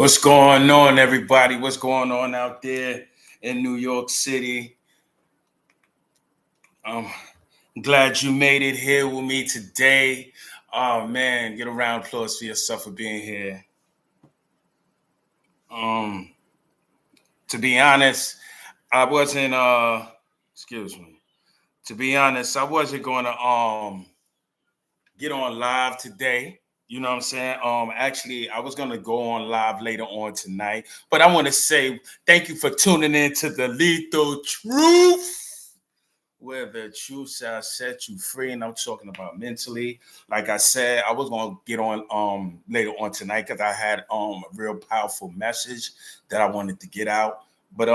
What's going on, everybody? What's going on out there in New York City? I'm glad you made it here with me today. Oh man, get a round of applause for yourself for being here. Um, to be honest, I wasn't excuse me. To be honest, I wasn't gonna get on live today. You know what I'm saying? Actually, I was gonna go on live later on tonight, but I want to say thank you for tuning in to the Lethal Truth, where the truth shall set you free. And I'm talking about mentally. Like I said, I was gonna get on later on tonight because I had a real powerful message that I wanted to get out. But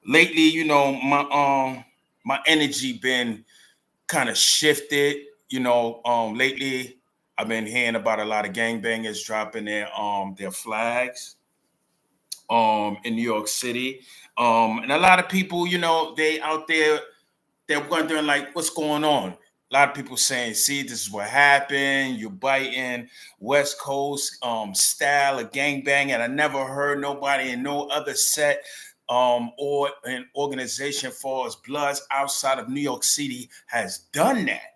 lately, my energy been kind of shifted. Lately I've been hearing about a lot of gangbangers dropping their flags in New York City. And a lot of people, they out there, they're wondering like what's going on. A lot of people saying, see, this is what happened. You're biting West Coast style of gangbang. And I never heard nobody in no other set or an organization for as Bloods outside of New York City has done that.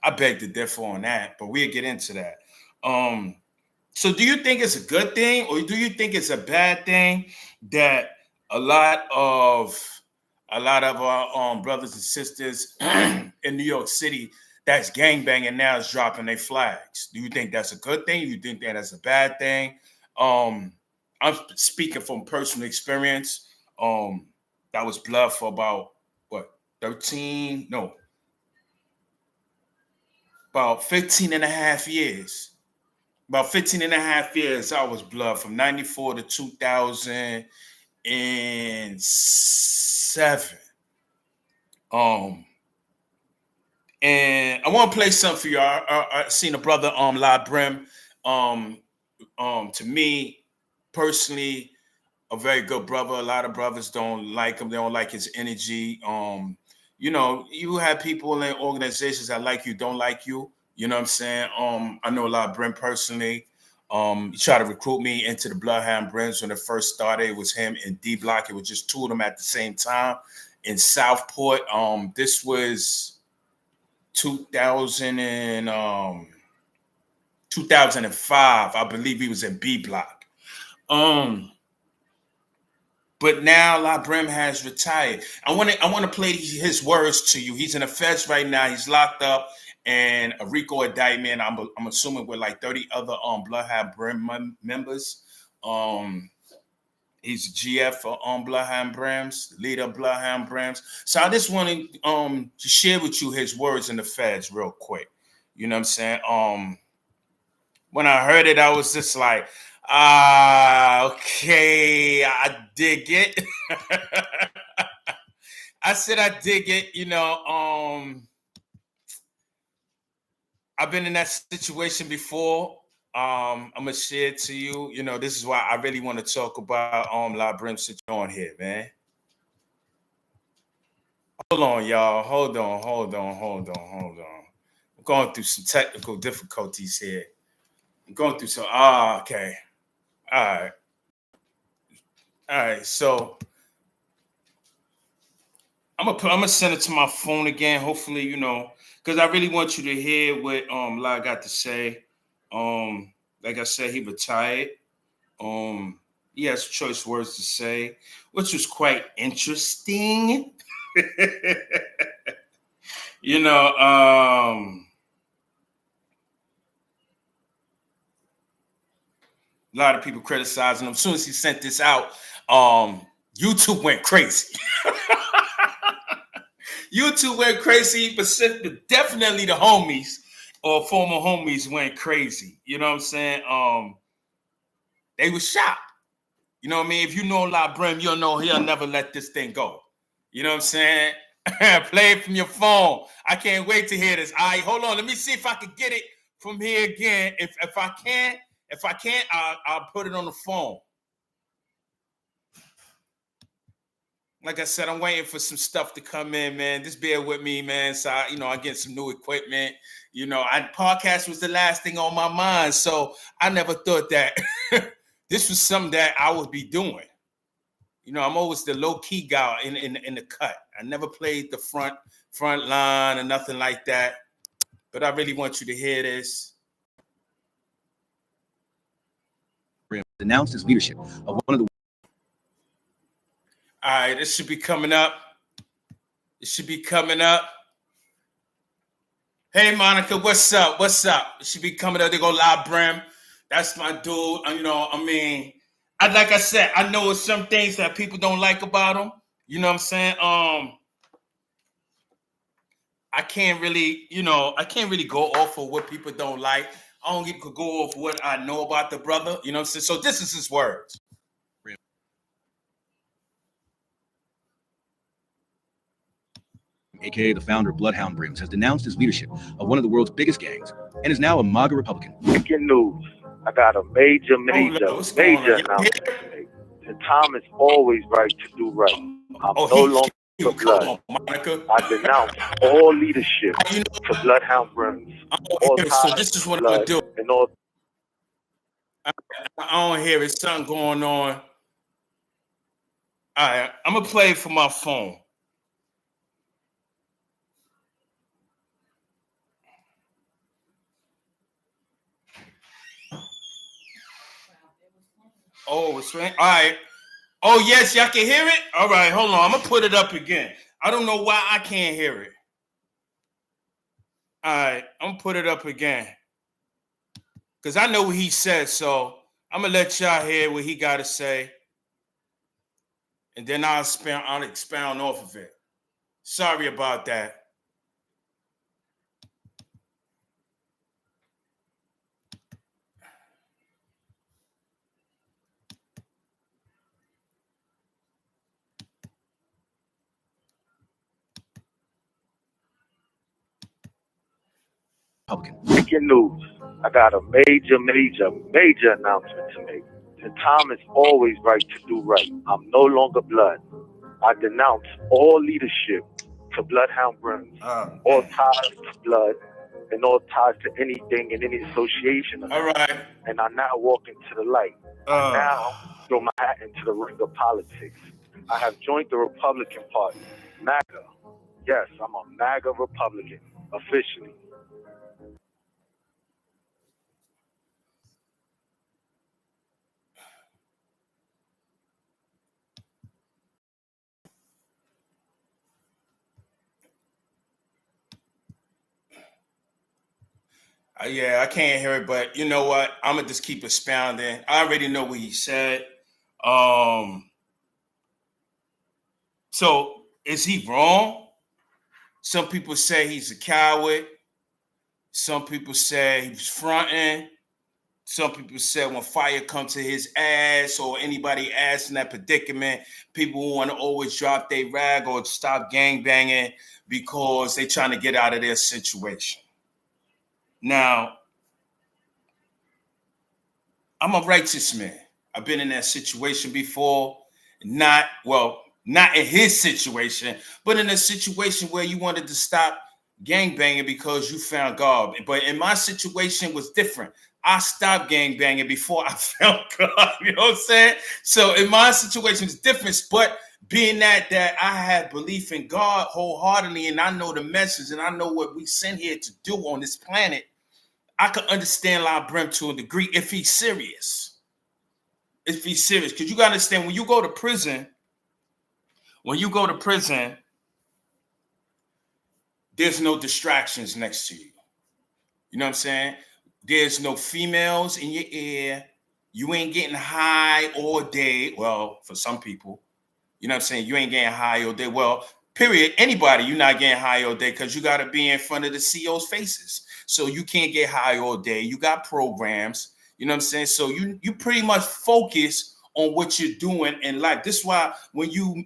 I beg to differ on that, but we'll get into that. So do you think it's a good thing or do you think it's a bad thing that a lot of our brothers and sisters in New York City that's gangbanging now is dropping their flags? Do you think that's a good thing? You think that that's a bad thing? I'm speaking from personal experience. That was blood for about 15 and a half years. About 15 and a half years, I was blood from 94 to 2007. And I want to play something for y'all. I seen a brother, La Brim. To me, personally, a very good brother. A lot of brothers don't like him. They don't like his energy. You have people in organizations that like you, don't like you. You know what I'm saying? I know a lot of Brent personally. He tried to recruit me into the Bloodhound Brims when it first started. It was him and D Block. It was just two of them at the same time in Southport. This was 2005. I believe he was in B Block. But now La Brim has retired. I want to play his words to you. He's in the feds right now. He's locked up and a RICO indictment. I'm assuming with like 30 other Bloodhound Brim members. He's a GF for Bloodhound Brims, leader of Bloodhound Brims. So I just wanted to share with you his words in the feds real quick. You know what I'm saying? When I heard it, I was just like, okay, I dig it. I said I dig it. I've been in that situation before. I'm gonna share it to you. This is why I really want to talk about La Brim situation here, man. Hold on, y'all. Hold on. I'm going through some technical difficulties here. I'm going through some. Okay. All right. So I'm gonna send it to my phone again. Hopefully, because I really want you to hear what La got to say. Like I said, he retired. He has choice words to say, which was quite interesting. A lot of people criticizing him. As soon as he sent this out, YouTube went crazy. YouTube went crazy, but definitely the homies or former homies went crazy. You know what I'm saying? They were shocked. You know what I mean? If you know La Brim, you'll know he'll never let this thing go. You know what I'm saying? Play it from your phone. I can't wait to hear this. All right, hold on. Let me see if I can get it from here again. If I can't, I'll put it on the phone. like I said, I'm waiting for some stuff to come in, man. Just bear with me, man. So I get some new equipment. Podcast was the last thing on my mind. So I never thought that this was something that I would be doing. I'm always the low key guy in the cut. I never played the front line or nothing like that. But I really want you to hear this. Announced his leadership of one of the. All right, this should be coming up. Hey, Monica, what's up? It should be coming up. They go live, Brim. That's my dude. Like I said, I know it's some things that people don't like about him. You know what I'm saying? I can't really go off of what people don't like. I don't get to go off what I know about the brother. You know what I'm saying? So this is his words. AKA the founder of Bloodhound Brims, has denounced his leadership of one of the world's biggest gangs and is now a MAGA Republican. Breaking news. I got a major announcement to make. The time is always right to do right. I'm no longer blood. I denounce all leadership to Bloodhound Brims. So this is what I'm going to do. And all. I don't hear it. Something going on. All right, I'm going to play it for my phone. Oh, it's right. All right. Oh, yes, y'all can hear it? All right, hold on. I'm going to put it up again. I don't know why I can't hear it. All right, I'm going to put it up again. Because I know what he said, so I'm going to let y'all hear what he got to say. And then I'll expound off of it. Sorry about that. Breaking news. I got a major announcement to make. The time is always right to do right. I'm no longer blood. I denounce all leadership to Bloodhound Brims, all ties to blood, and all ties to anything and any association of all right. And I now walk into the light. I now throw my hat into the ring of politics. I have joined the Republican Party, MAGA. Yes, I'm a MAGA Republican, officially. Yeah, I can't hear it, but you know what? I'm gonna just keep expounding. I already know what he said. So is he wrong? Some people say he's a coward. Some people say he was fronting. Some people say when fire comes to his ass or anybody ass in that predicament, people want to always drop their rag or stop gangbanging because they're trying to get out of their situation. Now, I'm a righteous man. I've been in that situation before. Not in his situation, but in a situation where you wanted to stop gangbanging because you found God. But in my situation was different. I stopped gangbanging before I found God. You know what I'm saying? So in my situation, it's different. But being that I have belief in God wholeheartedly, and I know the message, and I know what we sent here to do on this planet, I can understand La Brim to a degree if he's serious. Because you got to understand, when you go to prison, there's no distractions next to you. You know what I'm saying? There's no females in your ear. You ain't getting high all day. Well, for some people, you know what I'm saying? You ain't getting high all day. Well, period. Anybody, you're not getting high all day because you got to be in front of the CEO's faces. So you can't get high all day. You got programs. You know what I'm saying? So you pretty much focus on what you're doing in life. This is why when you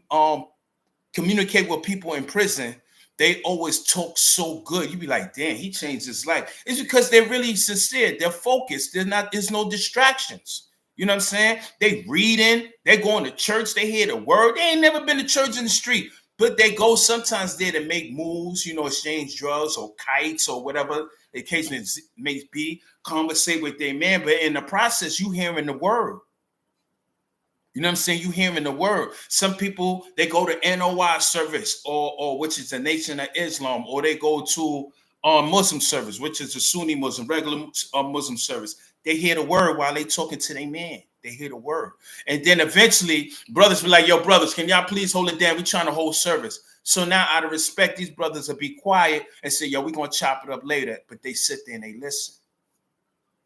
communicate with people in prison, they always talk so good. You be like, damn, he changed his life. It's because they're really sincere. They're focused. There's no distractions. You know what I'm saying? They reading, they going to church, they hear the word. They ain't never been to church in the street, but they go sometimes there to make moves, exchange drugs or kites or whatever the case may be, conversate with their man. But in the process, you hearing the word. You know what I'm saying? You hearing the word. Some people, they go to NOI service or which is the Nation of Islam, or they go to Muslim service, which is a Sunni Muslim, regular Muslim service. They hear the word while they talking to their man. They hear the word. And then eventually, brothers be like, yo, brothers, can y'all please hold it down? We trying to hold service. So now, out of respect, these brothers will be quiet and say, yo, we going to chop it up later. But they sit there and they listen.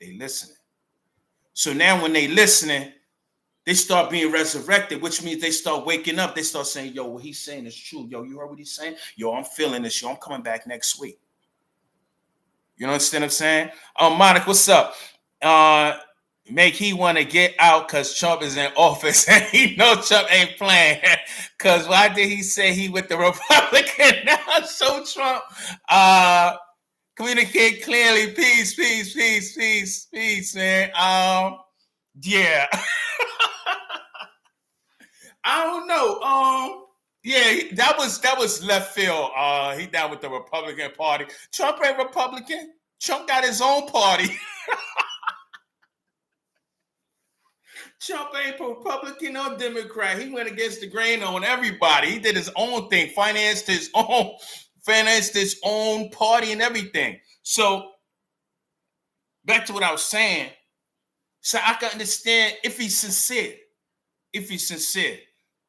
They listening. So now when they listening, they start being resurrected, which means they start waking up. They start saying, yo, what he's saying is true. Yo, you heard what he's saying? Yo, I'm feeling this. Yo, I'm coming back next week. You understand what I'm saying? Monica, what's up? Make he want to get out because Trump is in office and he know Trump ain't playing. Because why did he say he with the Republican now? So Trump communicate clearly. Peace, peace, peace, peace, peace, man. Yeah. I don't know. Yeah, that was left field. He down with the Republican Party. Trump ain't Republican. Trump got his own party. Trump ain't Republican or Democrat. He went against the grain on everybody. He did his own thing, financed his own party and everything. So back to what I was saying. So I can understand if he's sincere.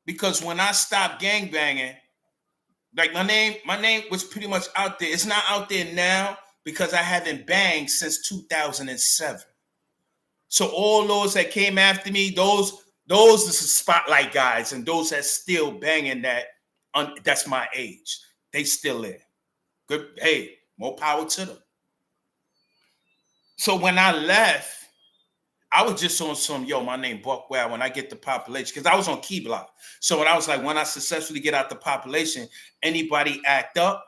Because when I stopped gangbanging, like my name was pretty much out there. It's not out there now because I haven't banged since 2007. So all those that came after me, those are the spotlight guys, and those that still banging that's my age. They still there. Good. Hey, more power to them. So when I left, I was just on some, my name Buckwell when I get the population, because I was on Key Block. So when I was like, when I successfully get out the population, anybody act up,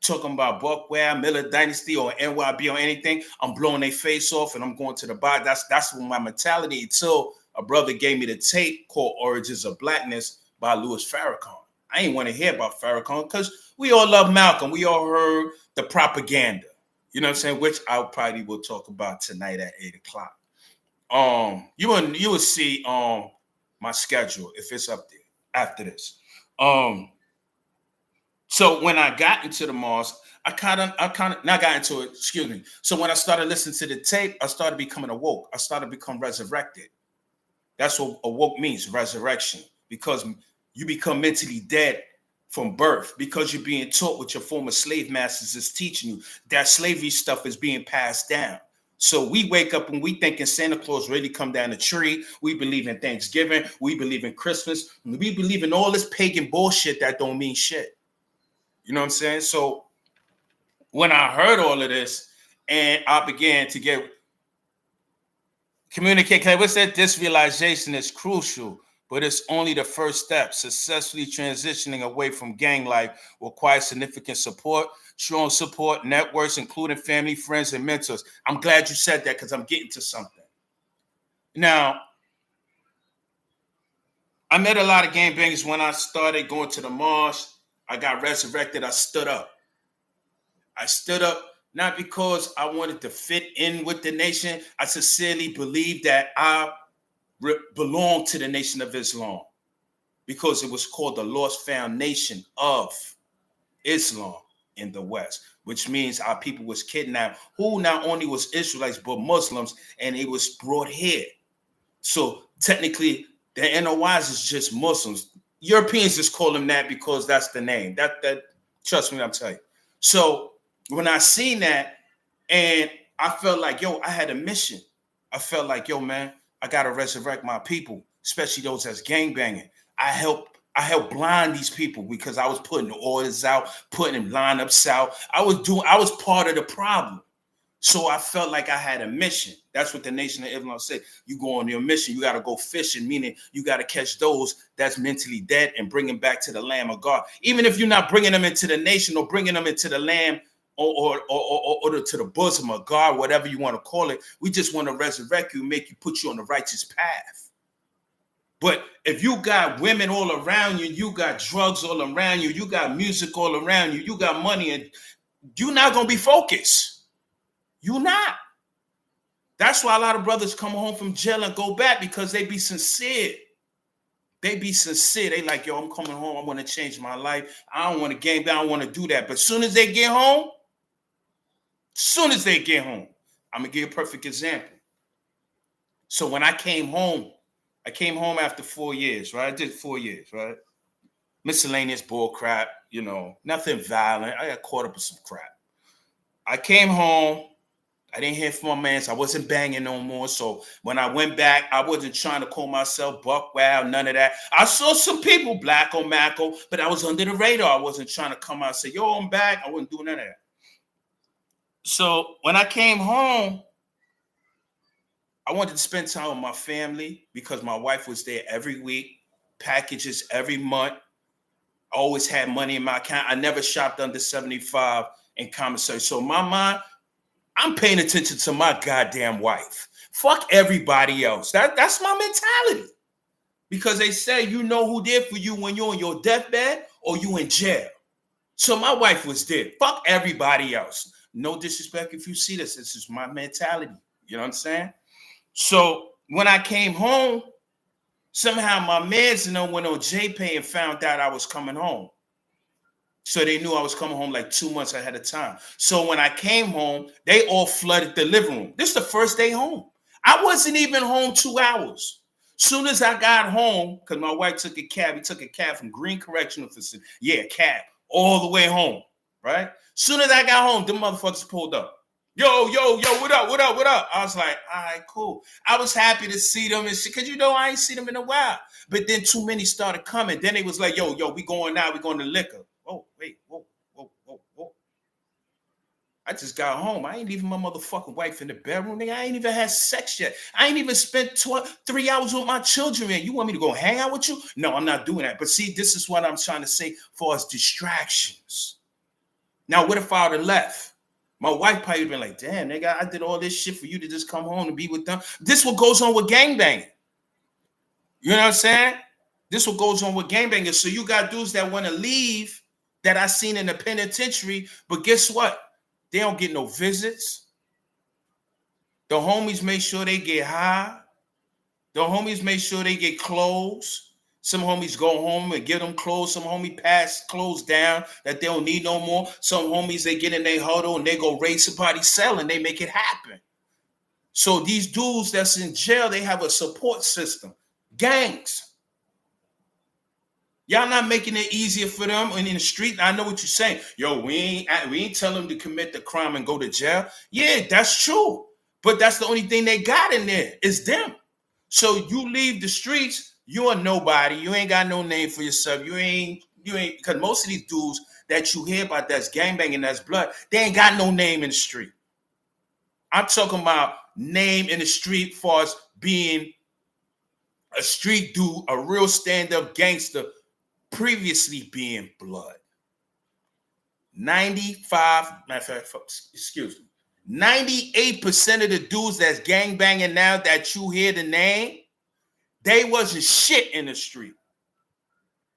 talking about Buckwell, Miller Dynasty, or NYB or anything, I'm blowing their face off and I'm going to the bar. That's my mentality until a brother gave me the tape called Origins of Blackness by Louis Farrakhan. I ain't want to hear about Farrakhan because we all love Malcolm. We all heard the propaganda, you know what I'm saying? Which I probably will talk about tonight at 8 o'clock. You will see my schedule if it's up there after this. So when I got into the mosque, I kind of not got into it, excuse me. So when I started listening to the tape, I started becoming awoke. I started becoming resurrected. That's what awoke means, resurrection, because you become mentally dead from birth, because you're being taught what your former slave masters is teaching you. That slavery stuff is being passed down. So we wake up and we thinking Santa Claus really come down the tree. We believe in Thanksgiving. We believe in Christmas. We believe in all this pagan bullshit that don't mean shit. You know what I'm saying? So when I heard all of this and I began to communicate, what's that? This realization is crucial, but it's only the first step. Successfully transitioning away from gang life requires significant support, strong support networks, including family, friends, and mentors. I'm glad you said that because I'm getting to something. Now, I met a lot of gangbangers when I started going to the mosque. I got resurrected. I stood up. Not because I wanted to fit in with the nation. I sincerely believe that I belong to the Nation of Islam because it was called the Lost Foundation of Islam in the West, which means our people was kidnapped, who not only was Israelites, but Muslims, and it was brought here. So technically, the NOIs is just Muslims. Europeans just call them that because that's the name. That trust me, I'm telling you. So when I seen that, and I felt like, I had a mission. I felt like, man, I gotta resurrect my people, especially those that's gangbanging. I help blind these people because I was putting the orders out, putting lineups out. I was part of the problem. So I felt like I had a mission. That's what the Nation of Islam said. You go on your mission, you got to go fishing, meaning you got to catch those that's mentally dead and bring them back to the Lamb of God. Even if you're not bringing them into the nation or bringing them into the land to the bosom of God, whatever you want to call it. We just want to resurrect you, make you, put you on the righteous path. But if you got women all around you, you got drugs all around you, you got music all around you, you got money, and you're not going to be focused. You're not. That's why a lot of brothers come home from jail and go back, because they be sincere. They be sincere. They like, yo, I'm coming home. I want to change my life. I don't want to game down. I don't want to do that. But as soon as they get home, I'm going to give you a perfect example. So when I came home after 4 years, right? I did 4 years, right? Miscellaneous bull crap, nothing violent. I got caught up in some crap. I came home. I didn't hear from my man, so I wasn't banging no more. So when I went back, I wasn't trying to call myself Buck Wild, none of that. I saw some people, Black or Macko, but I was under the radar. I wasn't trying to come out and say, yo, I'm back. I wasn't doing none of that. So when I came home, I wanted to spend time with my family because my wife was there every week, packages every month. I always had money in my account. I never shopped under 75 in commissary. So in my mind, I'm paying attention to my goddamn wife. Fuck everybody else. That's my mentality. Because they say you know who there for you when you're on your deathbed or you in jail. So my wife was there. Fuck everybody else. No disrespect if you see this. This is my mentality. You know what I'm saying? So when I came home, somehow my mans went on JPay and found out I was coming home. So they knew I was coming home like 2 months ahead of time. So when I came home, they all flooded the living room. This is the first day home. I wasn't even home 2 hours. Soon as I got home, because my wife took a cab. We took a cab from Green Correctional Facility. Yeah, cab. All the way home, right? Soon as I got home, them motherfuckers pulled up. Yo, what up? I was like, all right, cool. I was happy to see them and shit, because I ain't seen them in a while. But then too many started coming. Then they was like, yo, we going now. We going to liquor. Oh, wait, whoa. I just got home. I ain't leaving my motherfucking wife in the bedroom. Nigga, I ain't even had sex yet. I ain't even spent 3 hours with my children. Man. You want me to go hang out with you? No, I'm not doing that. But see, this is what I'm trying to say for us distractions. Now, what if I would have left? My wife probably would have been like, damn, nigga, I did all this shit for you to just come home and be with them. This what goes on with gangbanging. You know what I'm saying? This what goes on with gangbanging. So you got dudes that want to leave that I seen in the penitentiary, but guess what? They don't get no visits. The homies make sure they get high. The homies make sure they get clothes. Some homies go home and give them clothes. Some homie pass clothes down that they don't need no more. Some homies, they get in their huddle and they go raid somebody cell and they make it happen. So these dudes that's in jail, they have a support system. Gangs. Y'all not making it easier for them in the street. I know what you're saying. Yo, we ain't telling them to commit the crime and go to jail. Yeah, that's true. But that's the only thing they got in there is them. So you leave the streets, you're nobody. You ain't got no name for yourself. You ain't, because most of these dudes that you hear about that's gangbanging, that's blood, they ain't got no name in the street. I'm talking about name in the street far as being a street dude, a real stand-up gangster, previously being blood. 98% of the dudes that's gangbanging now that you hear the name, they wasn't shit in the street.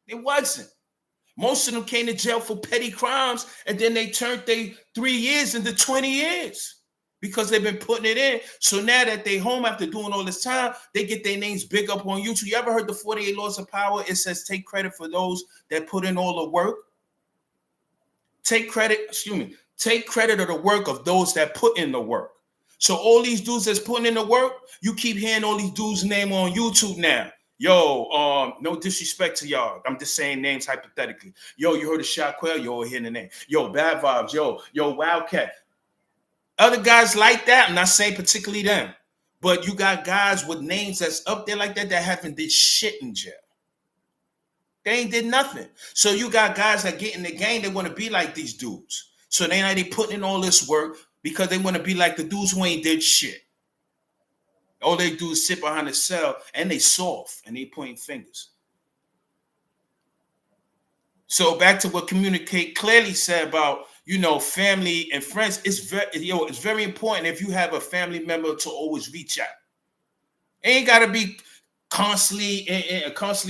It wasn't. Most of them came to jail for petty crimes, and then they turned their 3 years into 20 years because they've been putting it in. So now that they home after doing all this time, they get their names big up on YouTube. You ever heard the 48 Laws of Power? It says take credit for those that put in all the work. Take credit of the work of those that put in the work. So all these dudes that's putting in the work, you keep hearing all these dudes' name on YouTube now. Yo, no disrespect to y'all. I'm just saying names hypothetically. Yo, you heard of Shot Quail? Yo, hearing the name. Yo, Bad Vibes. Yo, Wildcat. Other guys like that, I'm not saying particularly them, but you got guys with names that's up there like that haven't did shit in jail. They ain't did nothing. So you got guys that get in the game, they want to be like these dudes. So they putting in all this work because they want to be like the dudes who ain't did shit. All they do is sit behind the cell and they soft and they pointing fingers. So back to what Communicate clearly said about family and friends, it's very important if you have a family member to always reach out. It ain't gotta be constantly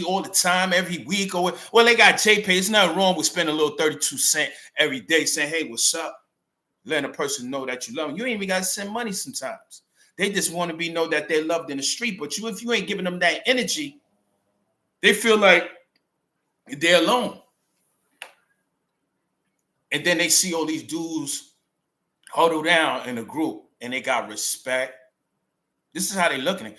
all the time, every week, or well, they got JPay. It's not wrong with spending a little 32 cents every day saying, hey, what's up? Letting a person know that you love them. You ain't even gotta send money sometimes. They just want to know that they're loved in the street. But if you ain't giving them that energy, they feel like they're alone. And then they see all these dudes huddle down in a group and they got respect. This is how they looking at it.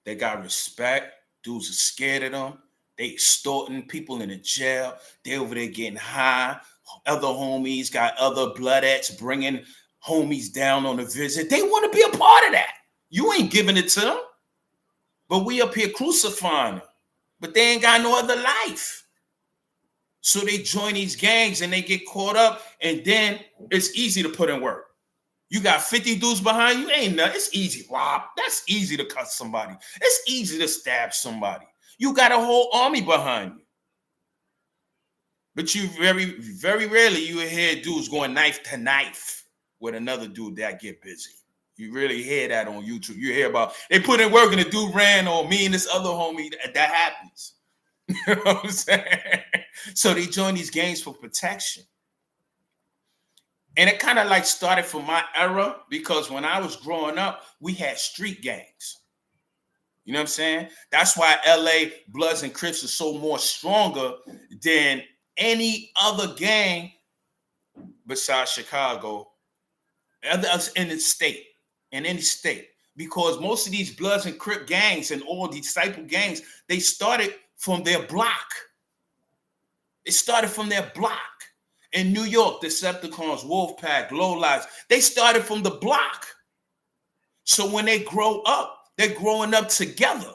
They got respect. Dudes are scared of them. They extorting people in the jail. They over there getting high. Other homies got other bloodettes bringing homies down on a visit. They want to be a part of that. You ain't giving it to them. But we up here crucifying them. But they ain't got no other life. So they join these gangs and they get caught up, and then it's easy to put in work. You got 50 dudes behind you, ain't nothing. It's easy, Rob. That's easy to cut somebody. It's easy to stab somebody. You got a whole army behind you. But you very, very rarely you hear dudes going knife to knife with another dude that get busy. You really hear that on YouTube. You hear about they put in work and the dude ran, or me and this other homie, that happens. You know what I'm saying? So they join these gangs for protection. And it kind of like started from my era, because when I was growing up, we had street gangs. You know what I'm saying? That's why LA Bloods and Crips are so more stronger than any other gang besides Chicago, in the state, in any state. Because most of these Bloods and Crip gangs and all these disciple gangs, they started from their block. It started from their block. In New York, Decepticons, Wolfpack, Lowlights, they started from the block. So when they grow up, they're growing up together.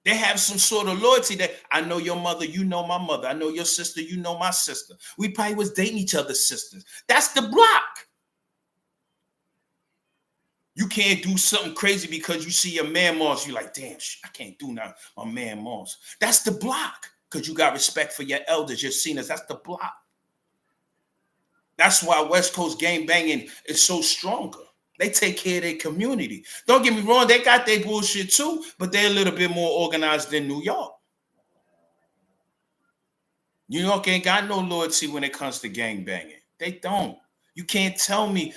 They have some sort of loyalty that I know your mother, you know my mother. I know your sister, you know my sister. We probably was dating each other's sisters. That's the block. You can't do something crazy because you see your man moms. You're like, damn, I can't do nothing. My man moms. That's the block. Because you got respect for your elders, your seniors. That's the block. That's why West Coast gang banging is so stronger. They take care of their community. Don't get me wrong, they got their bullshit too, but they're a little bit more organized than New York. New York ain't got no loyalty when it comes to gang banging. They don't. You can't tell me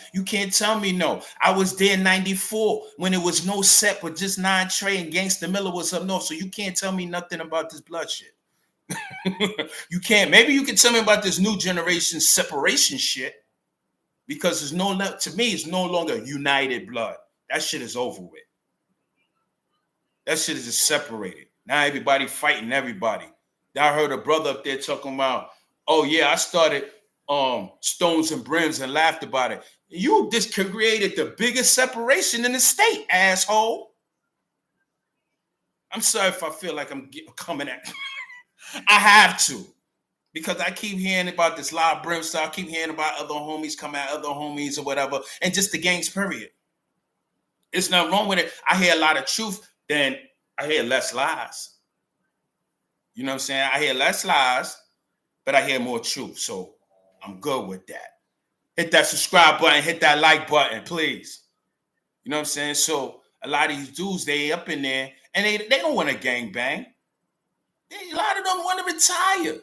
no. I was there in 94 when it was no set, but just 9 Trey and Gangsta Miller was up north. So you can't tell me nothing about this blood shit. You can't. Maybe you can tell me about this new generation separation shit, because to me, it's no longer united blood. That shit is over with. That shit is just separated. Now everybody fighting everybody. I heard a brother up there talking about, oh yeah, I started Stones and Brims and laughed about it. You just created the biggest separation in the state, asshole. I'm sorry if I feel like I'm coming at you. I have to, because I keep hearing about this live brimstone. I keep hearing about other homies coming at other homies or whatever, and just the gangs, period. It's nothing wrong with it. I hear a lot of truth, then I hear less lies. You know what I'm saying? I hear less lies, but I hear more truth. So I'm good with that. Hit that subscribe button, hit that like button, please. You know what I'm saying? So a lot of these dudes, they up in there, and they don't want to gang bang. A lot of them want to retire,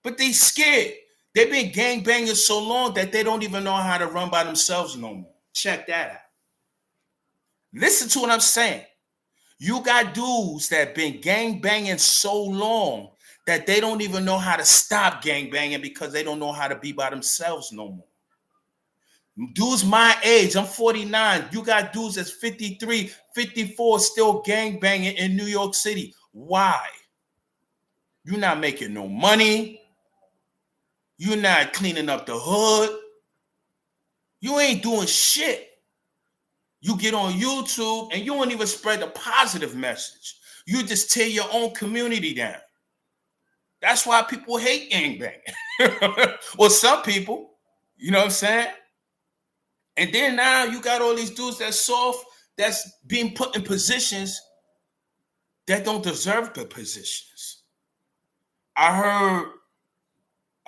but they scared. They've been gang banging so long that they don't even know how to run by themselves no more. Check that out. Listen to what I'm saying. You got dudes that been gang banging so long that they don't even know how to stop gang banging because they don't know how to be by themselves no more. Dudes my age, I'm 49. You got dudes that's 53, 54 still gang banging in New York City. Why? You're not making no money. You're not cleaning up the hood. You ain't doing shit. You get on YouTube and you don't even spread a positive message. You just tear your own community down. That's why people hate gangbanging. Well, some people, you know what I'm saying? And then now you got all these dudes that's soft, that's being put in positions that don't deserve the positions. I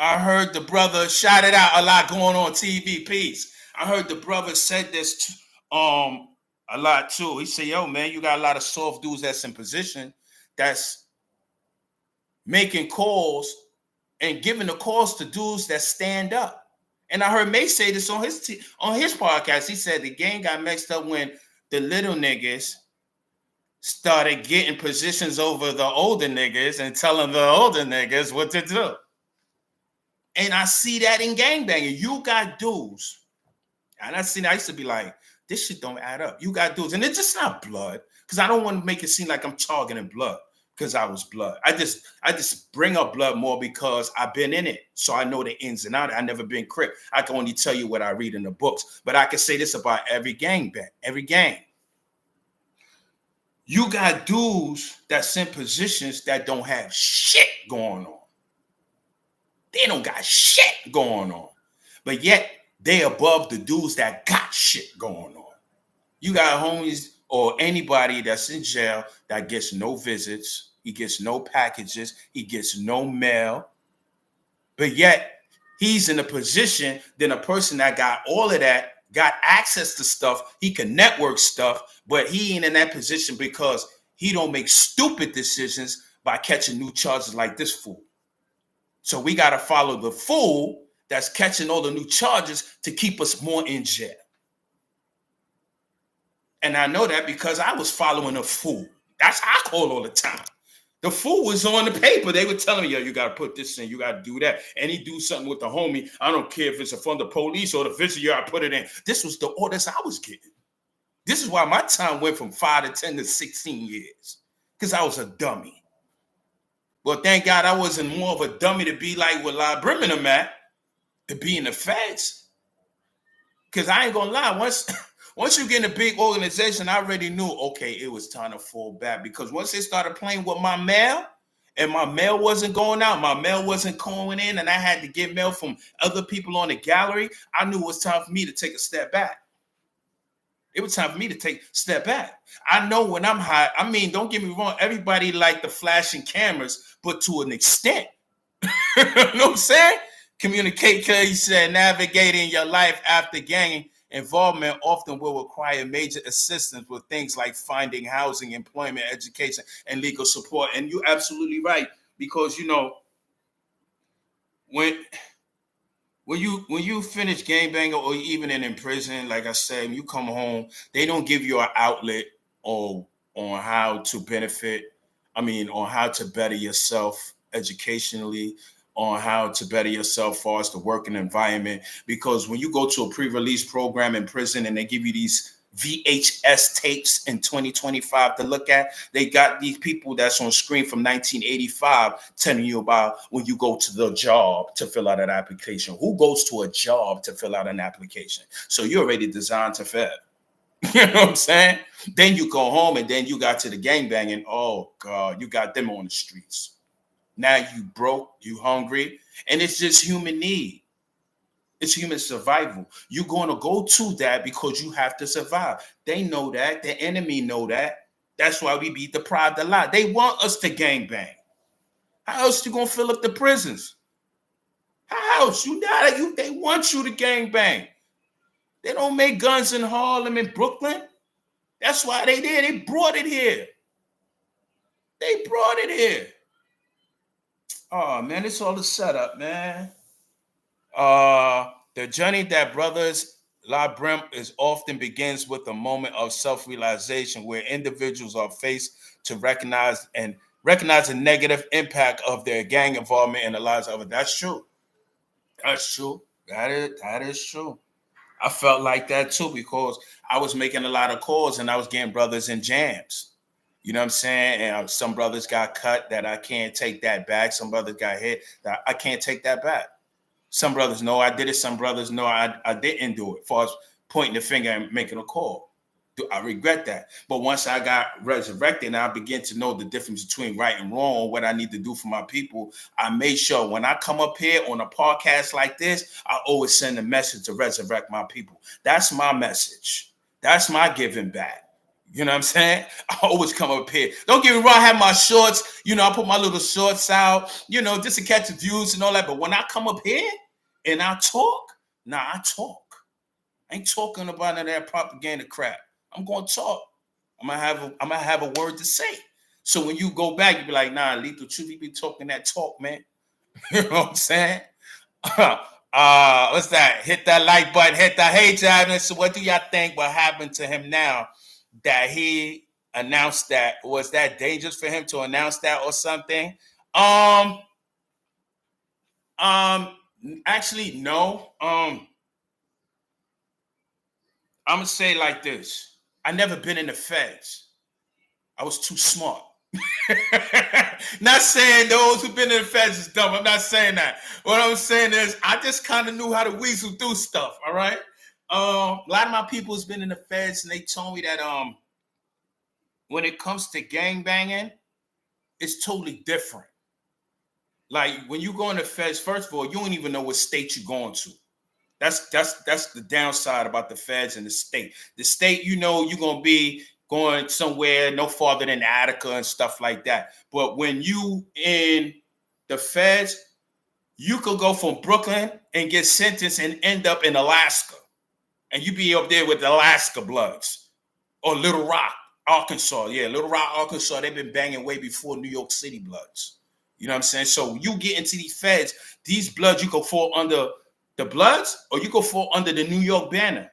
I heard the brother shout it out a lot going on TV. Peace. I heard the brother said this a lot too. He said, yo, man, you got a lot of soft dudes that's in position that's making calls and giving the calls to dudes that stand up. And I heard May say this on his podcast. He said the game got mixed up when the little niggas started getting positions over the older niggas and telling the older niggas what to do. And I see that in gangbanging. You got dudes. And I used to be like, this shit don't add up. You got dudes. And it's just not blood. Because I don't want to make it seem like I'm targeting blood because I was blood. I just bring up blood more because I've been in it. So I know the ins and outs. I've never been Crip. I can only tell you what I read in the books. But I can say this about every gang. You got dudes that's in positions that don't have shit going on. They don't got shit going on. But yet, they above the dudes that got shit going on. You got homies or anybody that's in jail that gets no visits. He gets no packages. He gets no mail. But yet, he's in a position than a person that got all of that, got access to stuff. He can network stuff, but he ain't in that position because he don't make stupid decisions by catching new charges like this fool. So we got to follow the fool that's catching all the new charges to keep us more in jail. And I know that because I was following a fool. That's how I call all the time. The fool was on the paper. They were telling me, yo, you got to put this in. You got to do that. And he do something with the homie. I don't care if it's from the police or the visitor, I put it in. This was the orders I was getting. This is why my time went from 5 to 10 to 16 years. Because I was a dummy. Well, thank God I wasn't more of a dummy to be like what La Birmingham at, to be in the feds. Because I ain't gonna lie, once you get in a big organization, I already knew, okay, it was time to fall back. Because once they started playing with my mail, and my mail wasn't going out, my mail wasn't going in, and I had to get mail from other people on the gallery, I knew it was time for me to take a step back. It was time for me to take a step back. I know when I'm high, I mean, don't get me wrong, everybody like the flashing cameras, but to an extent. You know what I'm saying? Communicate, because he said navigating your life after gang involvement often will require major assistance with things like finding housing, employment, education, and legal support. And you're absolutely right, because, you know, when you finish gangbanging or even in prison, like I said, when you come home, they don't give you an outlet on how to benefit. I mean, on how to better yourself educationally, on how to better yourself as far as the working environment. Because when you go to a pre-release program in prison and they give you these VHS tapes in 2025 to look at, they got these people that's on screen from 1985 telling you about when you go to the job to fill out an application. Who goes to a job to fill out an application? So you're already designed to fail. You know what I'm saying? Then you go home and then you got to the gangbanging. Oh God, you got them on the streets. Now you broke, you hungry, and it's just human need. It's human survival. You're going to go to that because you have to survive. They know that. The enemy know that. That's why we be deprived a lot. They want us to gangbang. How else you going to fill up the prisons? How else? They want you to gangbang. They don't make guns in Harlem and Brooklyn. That's why they did. They brought it here. They brought it here. Oh, man, it's all a setup, man. The journey that brothers La Brim is often begins with a moment of self-realization where individuals are faced to recognize the negative impact of their gang involvement in the lives of others. That's true. That's true. That is true. I felt like that too because I was making a lot of calls and I was getting brothers in jams. You know what I'm saying? And some brothers got cut that I can't take that back. Some brothers got hit that I can't take that back. Some brothers know I did it. Some brothers know I didn't do it. As far as pointing the finger and making a call. I regret that. But once I got resurrected and I began to know the difference between right and wrong, what I need to do for my people, I made sure when I come up here on a podcast like this, I always send a message to resurrect my people. That's my message. That's my giving back. You know what I'm saying? I always come up here. Don't get me wrong, I have my shorts. You know, I put my little shorts out, you know, just to catch the views and all that. But when I come up here and I talk, I talk. I ain't talking about none of that propaganda crap. I'm going to talk. I'm gonna have a word to say. So when you go back, you be like, nah, Lethal Truth, you be talking that talk, man. You know what I'm saying? What's that? Hit that like button, hit that. Hey, Javin. So what do y'all think what happened to him now that he announced that? Was that dangerous for him to announce that or something? Actually, no. I'm gonna say it like this. I never been in the feds. I was too smart. Not saying those who've been in the feds is dumb. I'm not saying that. What I'm saying is I just kind of knew how to weasel through stuff. All right. A lot of my people has been in the feds, and they told me that when it comes to gang banging, it's totally different. Like when you go in the feds, first of all, you don't even know what state you're going to. That's the downside about the feds and the state. The state, you know, you're gonna be going somewhere no farther than Attica and stuff like that. But when you in the feds, you could go from Brooklyn and get sentenced and end up in Alaska. And you be up there with the Alaska Bloods or Little Rock, Arkansas. Yeah, Little Rock, Arkansas, they've been banging way before New York City Bloods. You know what I'm saying? So you get into these feds, these Bloods, you could fall under the Bloods or you could fall under the New York banner.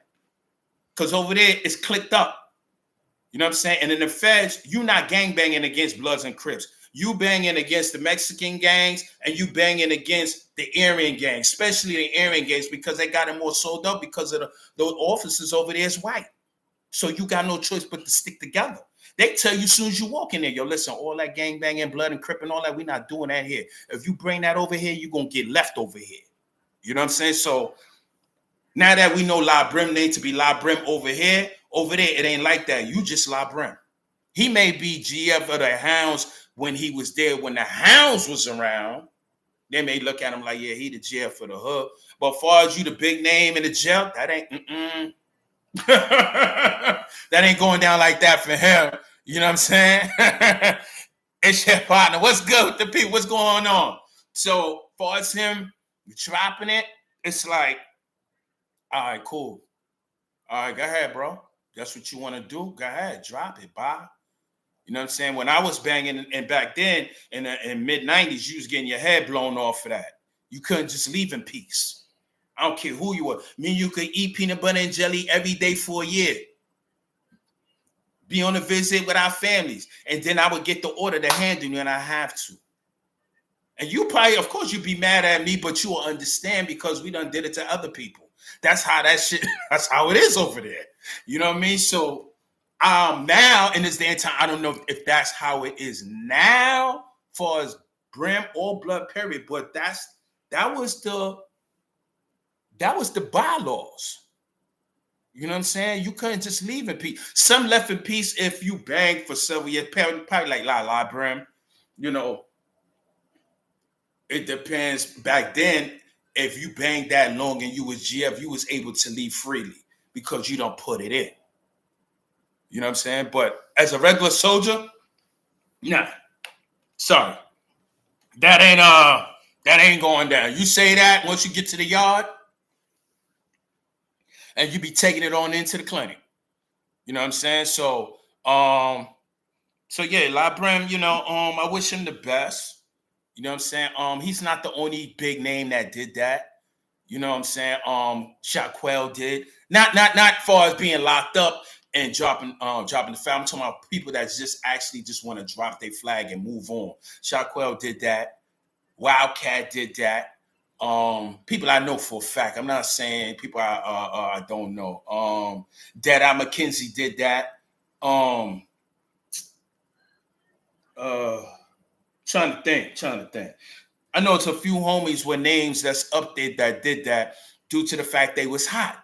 Because over there, it's clicked up. You know what I'm saying? And in the feds, you're not gang banging against Bloods and Crips. You banging against the Mexican gangs and you banging against the Aryan gangs, especially the Aryan gangs, because they got it more sold up because of those officers over there is white. So you got no choice but to stick together. They tell you as soon as you walk in there, yo, listen, all that gang banging, blood and Crip and all that, we're not doing that here. If you bring that over here, you're going to get left over here. You know what I'm saying? So now that we know La Brim name to be La Brim over here, over there, it ain't like that. You just La Brim. He may be GF of the Hounds when he was there. When the Hounds was around, they may look at him like, yeah, he the GF for the hood. But as far as you the big name in the jail, that ain't, that ain't going down like that for him. You know what I'm saying? It's your partner. What's good with the people? What's going on? So as far as him dropping it, it's like, all right, cool. All right, go ahead, bro. That's what you want to do? Go ahead, drop it, bye. You know what I'm saying? When I was banging, and back then, in mid-90s, you was getting your head blown off for that. You couldn't just leave in peace. I don't care who you were. Me and you could eat peanut butter and jelly every day for a year. Be on a visit with our families. And then I would get the order to handle you, and I have to. And you probably, of course, you'd be mad at me, but you will understand because we done did it to other people. That's how that shit, that's how it is over there. You know what I mean? So now in this day and time, I don't know if that's how it is now for as Brim or Blood period, but that was the bylaws. You know what I'm saying? You couldn't just leave in peace. Some left in peace if you banged for several years, probably like La Brim. You know, it depends. Back then, if you banged that long and you was GF, you was able to leave freely because you don't put it in. You know what I'm saying? But as a regular soldier, nah. Sorry. That ain't going down. You say that once you get to the yard and you be taking it on into the clinic. You know what I'm saying? So yeah, La Brim, you know, I wish him the best. You know what I'm saying? He's not the only big name that did that. You know what I'm saying? Shaquille did. Not far as being locked up and dropping the flag. I'm talking about people that just want to drop their flag and move on. Shaquille did that. Wildcat did that. People I know for a fact. I'm not saying people I don't know. Deadeye McKenzie did that. Trying to think. I know it's a few homies with names that's up there that did that due to the fact they was hot.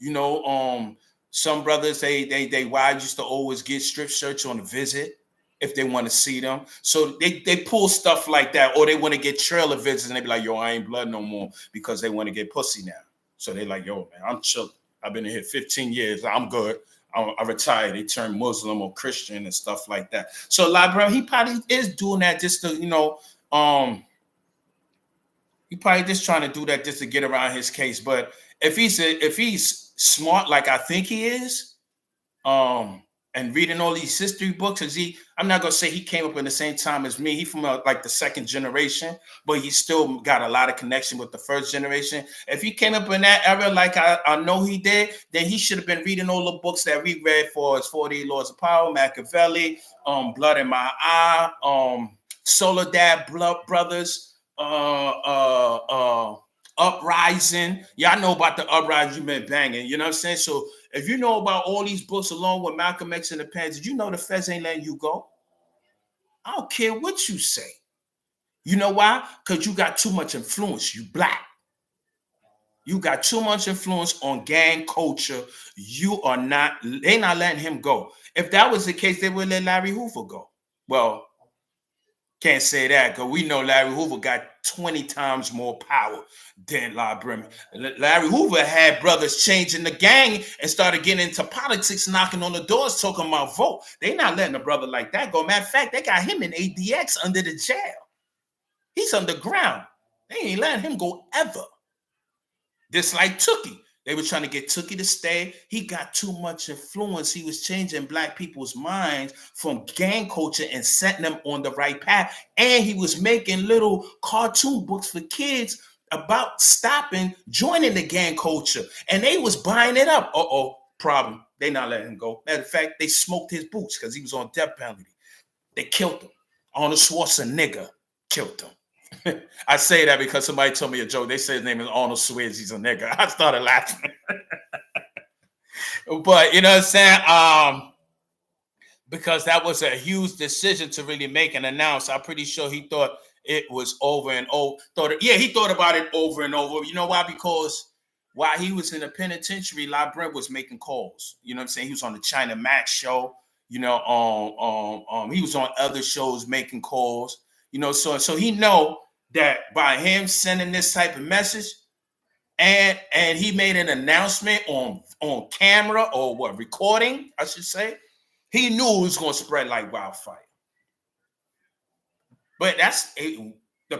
You know, some brothers they wives used to always get strip search on a visit if they want to see them. So they pull stuff like that, or they want to get trailer visits and they be like, yo, I ain't blood no more because they want to get pussy now. So they like, yo, man, I'm chilling. I've been in here 15 years. I'm good. I retire. They turn Muslim or Christian and stuff like that. So like, bro, he probably is doing that just to, he probably just trying to do that just to get around his case. But if he's smart like I think he is, and reading all these history books, I'm not gonna say he came up in the same time as me. He from like the second generation, but he still got a lot of connection with the first generation. If he came up in that era like I know he did, then he should have been reading all the books that we read for his 48 Laws of Power, Machiavelli, Blood in My Eye, Soledad Brothers, Uprising. Y'all know about the uprising you've been banging, you know what I'm saying? So if you know about all these books along with Malcolm X and the Pens, did you know the feds ain't letting you go? I don't care what you say. You know why? Because you got too much influence. You black. You got too much influence on gang culture. They're not letting him go. If that was the case, they would let Larry Hoover go. Well, can't say that because we know Larry Hoover got 20 times more power than Larry. Larry Hoover had brothers changing the gang and started getting into politics, knocking on the doors, talking about vote. They not letting a brother like that go. Matter of fact, they got him in ADX under the jail. He's underground. They ain't letting him go ever. Just like Tookie. They were trying to get Tookie to stay. He got too much influence. He was changing black people's minds from gang culture and setting them on the right path. And he was making little cartoon books for kids about joining the gang culture. And they was buying it up. Problem. They not letting him go. Matter of fact, they smoked his boots because he was on death penalty. They killed him. Arnold Schwarzenegger killed him. I say that because somebody told me a joke. They said his name is Arnold Schwarzenegger. He's a nigga. I started laughing. But you know what I'm saying? Because that was a huge decision to really make and announce. I'm pretty sure he thought it was over and over. He thought about it over and over. You know why? Because while he was in the penitentiary, La Brent was making calls. You know what I'm saying? He was on the China Max show. You know, he was on other shows making calls. You know, so he know that by him sending this type of message, and he made an announcement on camera or recording, I should say, he knew it was going to spread like wildfire. But that's the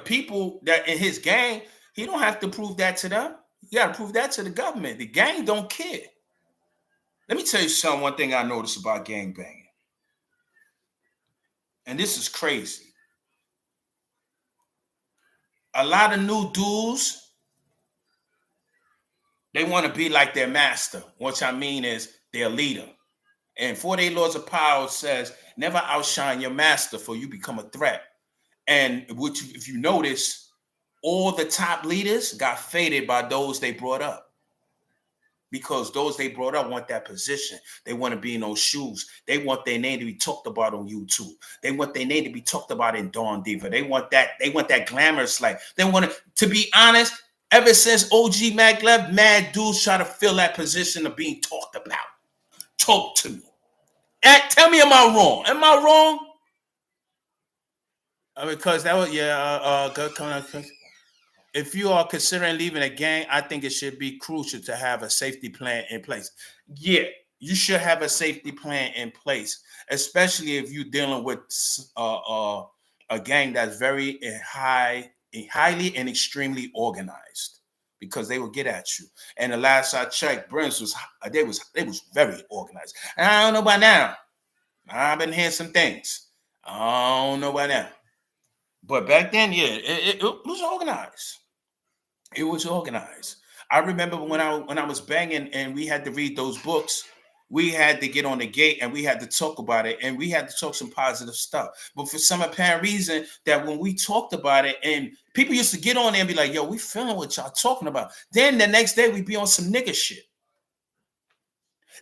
people that in his gang, he don't have to prove that to them. You got to prove that to the government. The gang don't care. Let me tell you something, one thing I noticed about gang banging. And this is crazy. A lot of new dudes, they want to be like their master. What I mean is their leader. And 48 Laws of Power says, never outshine your master, for you become a threat. And if you notice, all the top leaders got faded by those they brought up. Because those they brought up want that position. They want to be in those shoes. They want their name to be talked about on YouTube. They want their name to be talked about in Dawn Diva. They want that glamorous life. They want to be honest, ever since OG Mac left, mad dudes try to fill that position of being talked about. Talk to me. Tell me, am I wrong? Am I wrong? Because that was, good coming out. If you are considering leaving a gang, I think it should be crucial to have a safety plan in place. Yeah, you should have a safety plan in place, especially if you're dealing with a gang that's very highly and extremely organized, because they will get at you. And the last I checked, Brents was very organized. And I don't know by now. I've been hearing some things. I don't know by now. But back then, yeah, it was organized. It was organized. I remember when I was banging and we had to read those books, we had to get on the gate and we had to talk about it, and we had to talk some positive stuff. But for some apparent reason, that when we talked about it, and people used to get on there and be like, yo, we feeling what y'all talking about. Then the next day we'd be on some nigga shit.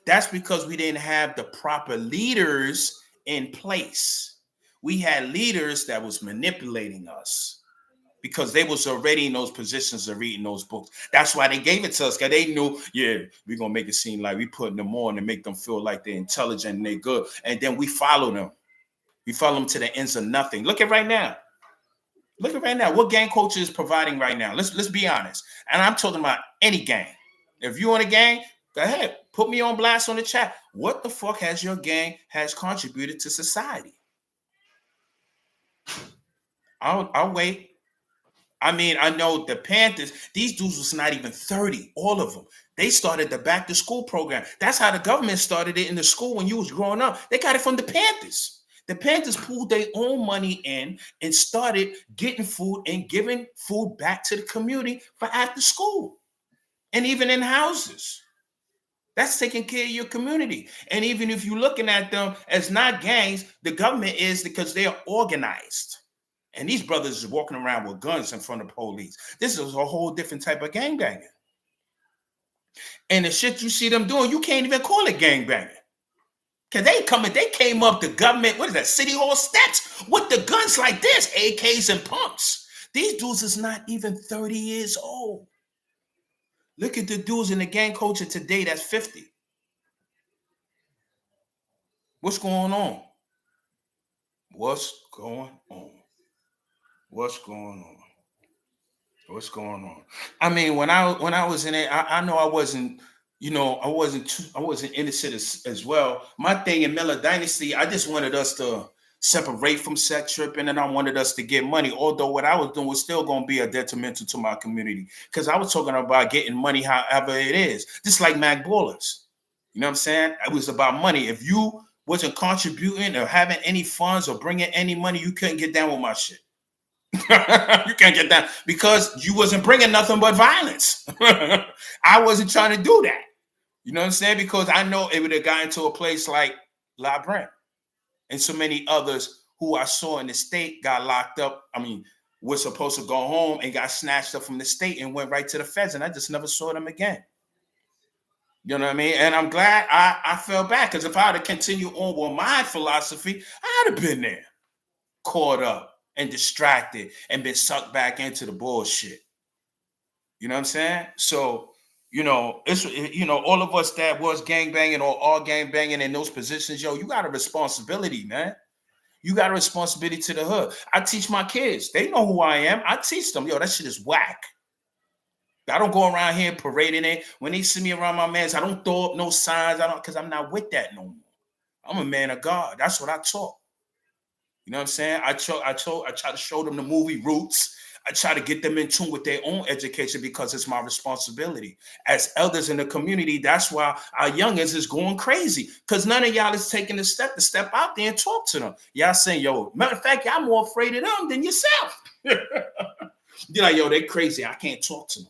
That's because we didn't have the proper leaders in place. We had leaders that was manipulating us, because they was already in those positions of reading those books. That's why they gave it to us, because they knew, yeah, we're going to make it seem like we putting them on and make them feel like they're intelligent and they're good. And then we follow them. We follow them to the ends of nothing. Look at right now. Look at right now. What gang culture is providing right now? Let's be honest. And I'm talking about any gang. If you on a gang, Go ahead. Put me on blast on the chat. What the fuck has your gang has contributed to society? I'll wait. I mean, I know the Panthers, these dudes was not even 30, all of them. They started the back to school program. That's how the government started it in the school when you was growing up. They got it from the Panthers. The Panthers pulled their own money in and started getting food and giving food back to the community for after school and even in houses. That's taking care of your community. And even if you're looking at them as not gangs, the government is because they are organized. And these brothers is walking around with guns in front of police. This is a whole different type of gangbanging. And the shit you see them doing, you can't even call it gangbanging. Because they came up the government, what is that, City Hall steps with the guns like this, AKs and pumps. These dudes is not even 30 years old. Look at the dudes in the gang culture today that's 50. What's going on? What's going on? What's going on? What's going on? I mean, when I was in it, I know I wasn't, I wasn't innocent as well. My thing in Miller Dynasty, I just wanted us to separate from set tripping, and I wanted us to get money. Although what I was doing was still going to be a detrimental to my community, because I was talking about getting money however it is, just like Mac Ballers. You know what I'm saying? It was about money. If you wasn't contributing or having any funds or bringing any money, you couldn't get down with my shit. You can't get down because you wasn't bringing nothing but violence. I wasn't trying to do that. You know what I'm saying? Because I know it would have gotten to a place like La Brent and so many others who I saw in the state got locked up. I mean, were supposed to go home and got snatched up from the state and went right to the feds, and I just never saw them again. You know what I mean? And I'm glad I fell back, because if I had to continue on with my philosophy, I'd have been there, caught up and distracted and been sucked back into the bullshit. You know what I'm saying? So, it's, all of us that was gangbanging or are gangbanging in those positions, you got a responsibility, man. You got a responsibility to the hood. I teach my kids. They know who I am. I teach them, that shit is whack. I don't go around here parading it. When they see me around my mans, I don't throw up no signs. Because I'm not with that no more. I'm a man of God. That's what I taught. You know what I'm saying? I try to show them the movie Roots. I try to get them in tune with their own education, because it's my responsibility. As elders in the community, that's why our youngins is going crazy, because none of y'all is taking the step to step out there and talk to them. Y'all saying, matter of fact, y'all more afraid of them than yourself. You're like, they crazy. I can't talk to them.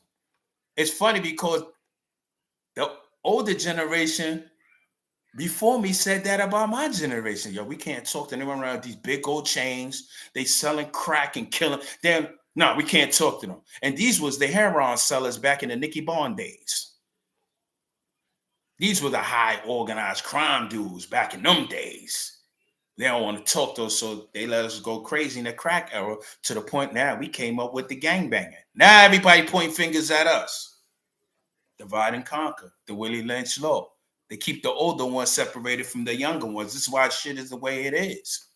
It's funny because the older generation before me said that about my generation. We can't talk to anyone around these big old chains. They selling crack and killing. No, we can't talk to them. And these was the heroin sellers back in the Nicky Bond days. These were the high organized crime dudes back in them days. They don't want to talk to us, so they let us go crazy in the crack era, to the point now we came up with the gangbanging. Now everybody point fingers at us. Divide and conquer, the Willie Lynch law. They keep the older ones separated from the younger ones. This is why shit is the way it is.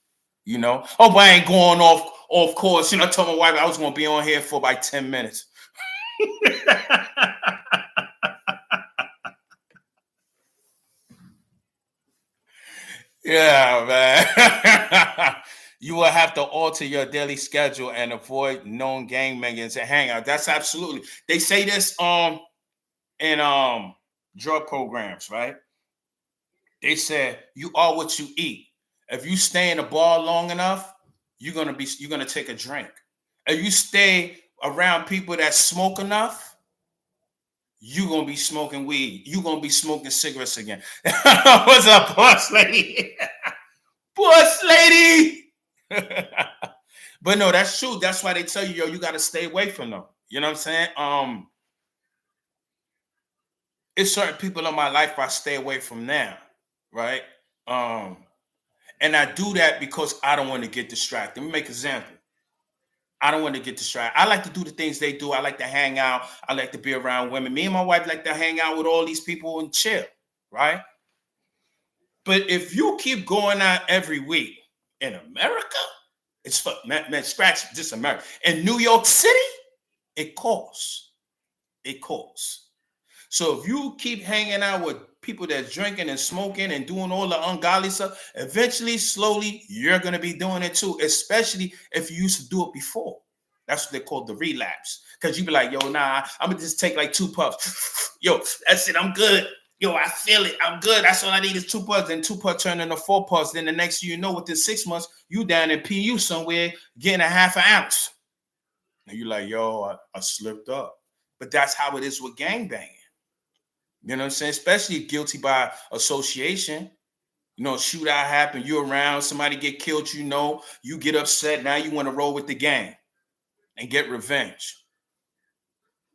Oh, but I ain't going off course. I told my wife I was going to be on here for like 10 minutes. Yeah, man. You will have to alter your daily schedule and avoid known gangbangers and hangouts. That's absolutely. They say this in drug programs, right? They said you are what you eat. If you stay in a bar long enough, you're gonna take a drink. If you stay around people that smoke enough, you're gonna be smoking weed. You're gonna be smoking cigarettes again. What's up, boss lady? Boss lady. But no, that's true. That's why they tell you, you gotta stay away from them. You know what I'm saying? It's certain people in my life I stay away from now, right? And I do that because I don't want to get distracted. Let me make an example. I don't want to get distracted. I like to do the things they do. I like to hang out. I like to be around women. Me and my wife like to hang out with all these people and chill, right? But if you keep going out every week in America, it's for man, scratch just America. In New York City, it costs. It costs. So if you keep hanging out with people that's drinking and smoking and doing all the ungodly stuff, eventually, slowly, you're going to be doing it too, especially if you used to do it before. That's what they call the relapse. Because you be like, yo, nah, I'm going to just take like 2 puffs. Yo, that's it. I'm good. Yo, I feel it. I'm good. That's all I need is 2 puffs. Then 2 puffs turn into 4 puffs. Then the next thing you know, within 6 months, you down in PU somewhere getting a half an ounce. And you're like, yo, I slipped up. But that's how it is with gangbanging. You know what I'm saying? Especially guilty by association. You know, shootout happen, you're around, somebody get killed, you get upset. Now you want to roll with the gang and get revenge.